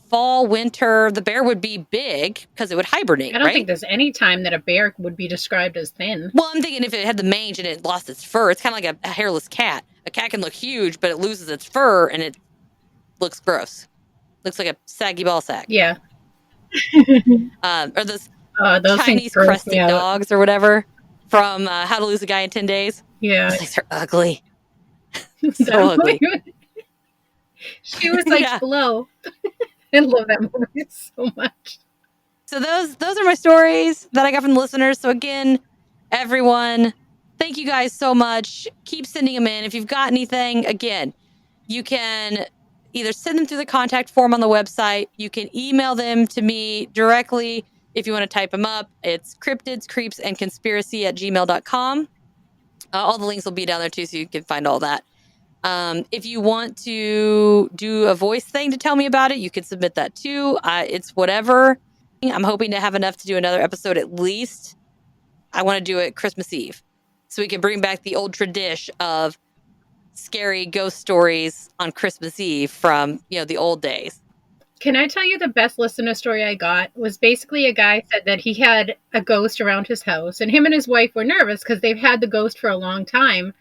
Speaker 2: fall, winter, the bear would be big because it would hibernate,
Speaker 3: I don't
Speaker 2: right?
Speaker 3: think there's any time that a bear would be described as thin.
Speaker 2: Well, I'm thinking if it had the mange and it lost its fur, it's kind of like a hairless cat. A cat can look huge, but it loses its fur and it looks gross. Looks like a saggy ball sack.
Speaker 3: Yeah.
Speaker 2: Or those
Speaker 3: Chinese
Speaker 2: crested dogs or whatever from How to Lose a Guy in 10 Days.
Speaker 3: Yeah.
Speaker 2: Those things are ugly. So ugly.
Speaker 3: She was like, hello. I love that movie so much.
Speaker 2: So those are my stories that I got from the listeners. So again, everyone, thank you guys so much. Keep sending them in. If you've got anything, again, you can either send them through the contact form on the website. You can email them to me directly if you want to type them up. It's cryptidscreepsandconspiracy@gmail.com. All the links will be down there too, so you can find all that. If you want to do a voice thing to tell me about it, you can submit that too. It's whatever. I'm hoping to have enough to do another episode at least. I want to do it Christmas Eve, so we can bring back the old tradition of scary ghost stories on Christmas Eve from, the old days.
Speaker 3: Can I tell you the best listener story I got was basically a guy said that he had a ghost around his house, and him and his wife were nervous because they've had the ghost for a long time.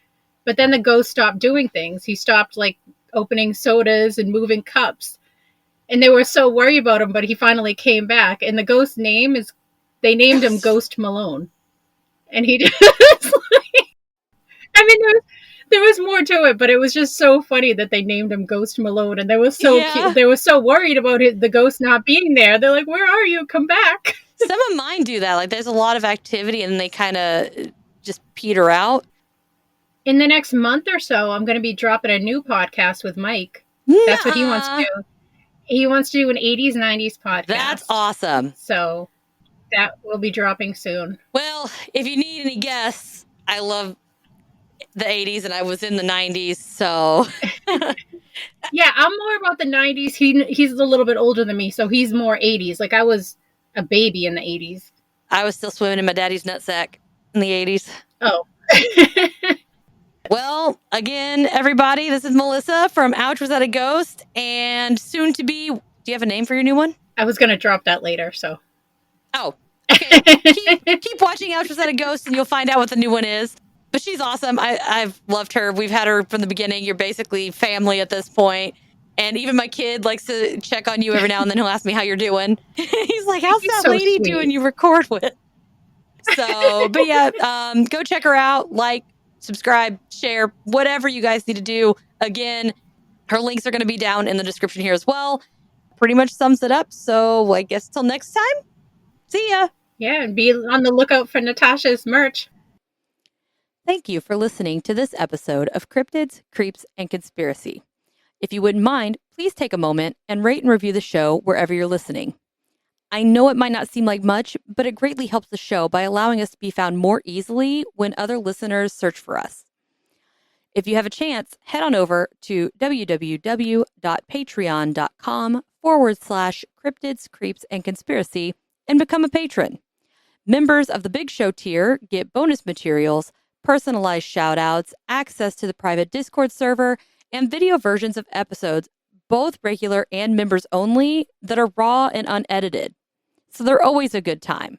Speaker 3: But then the ghost stopped doing things. He stopped like opening sodas and moving cups. And they were so worried about him, but he finally came back. And the ghost name is, they named him Ghost Malone. And he just like, I mean, there was more to it, but it was just so funny that they named him Ghost Malone. And they were so cute. They were so worried about the ghost not being there. They're like, where are you? Come back.
Speaker 2: Some of mine do that. Like there's a lot of activity and they kind of just peter out.
Speaker 3: In the next month or so, I'm going to be dropping a new podcast with Mike. That's what he wants to do. He wants to do an 80s, 90s podcast.
Speaker 2: That's awesome.
Speaker 3: So that will be dropping soon.
Speaker 2: Well, if you need any guests, I love the 80s and I was in the 90s, so.
Speaker 3: Yeah, I'm more about the 90s. He's a little bit older than me, so he's more 80s. Like I was a baby in the 80s.
Speaker 2: I was still swimming in my daddy's nutsack in the 80s.
Speaker 3: Oh.
Speaker 2: Well, again, everybody, this is Melissa from Ouch, Was That a Ghost? And soon to be, do you have a name for your new one?
Speaker 3: I was going to drop that later, so.
Speaker 2: Oh, okay. keep watching Ouch, Was That a Ghost? And you'll find out what the new one is. But she's awesome. I've loved her. We've had her from the beginning. You're basically family at this point. And even my kid likes to check on you every now and then. He'll ask me how you're doing. He's like, how's that so lady doing you record with? So, but yeah, go check her out. Like, subscribe, share, whatever you guys need to do. Again, her links are going to be down in the description here as well. Pretty much sums it up. So I guess till next time, see ya.
Speaker 3: Yeah, and be on the lookout for Natasha's merch.
Speaker 2: Thank you for listening to this episode of Cryptids, Creeps, and Conspiracy. If you wouldn't mind, please take a moment and rate and review the show wherever you're listening. I know it might not seem like much, but it greatly helps the show by allowing us to be found more easily when other listeners search for us. If you have a chance, head on over to www.patreon.com/Cryptids, Creeps, and Conspiracy and become a patron. Members of the Big Show tier get bonus materials, personalized shout-outs, access to the private Discord server, and video versions of episodes, both regular and members only, that are raw and unedited. So they're always a good time.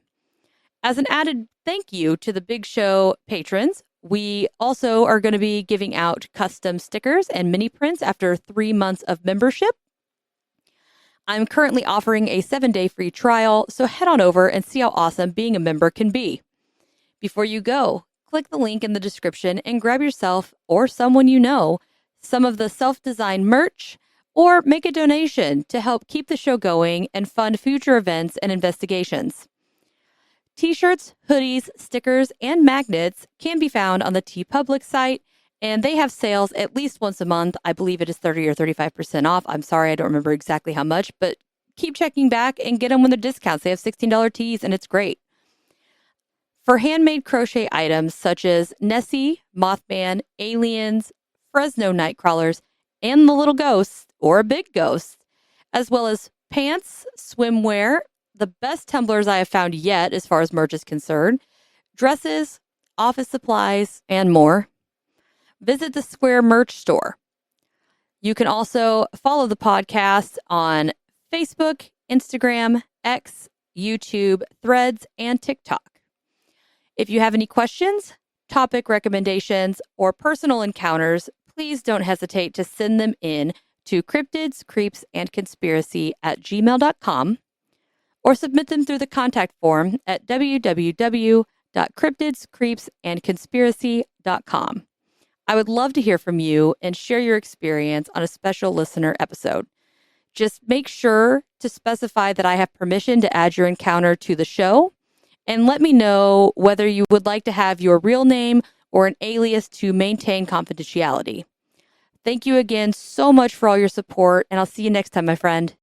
Speaker 2: As an added thank you to the Big Show patrons, we also are going to be giving out custom stickers and mini prints after 3 months of membership. I'm currently offering a 7-day free trial, so head on over and see how awesome being a member can be. Before you go, click the link in the description and grab yourself or someone you know some of the self-designed merch, or make a donation to help keep the show going and fund future events and investigations. T-shirts, hoodies, stickers, and magnets can be found on the TeePublic site, and they have sales at least once a month. I believe it is 30 or 35% off. I'm sorry, I don't remember exactly how much, but keep checking back and get them when they're discounts. They have $16 tees, and it's great. For handmade crochet items such as Nessie, Mothman, aliens, Fresno nightcrawlers, and the little ghost or a big ghost, as well as pants, swimwear, the best tumblers I have found yet as far as merch is concerned, dresses, office supplies, and more, visit the Square merch store. You can also follow the podcast on Facebook, Instagram, X, YouTube, Threads, and TikTok. If you have any questions, topic recommendations, or personal encounters, please don't hesitate to send them in to cryptidscreepsandconspiracy@gmail.com or submit them through the contact form at www.cryptidscreepsandconspiracy.com. I would love to hear from you and share your experience on a special listener episode. Just make sure to specify that I have permission to add your encounter to the show, and let me know whether you would like to have your real name or an alias to maintain confidentiality. Thank you again so much for all your support, and I'll see you next time, my friend.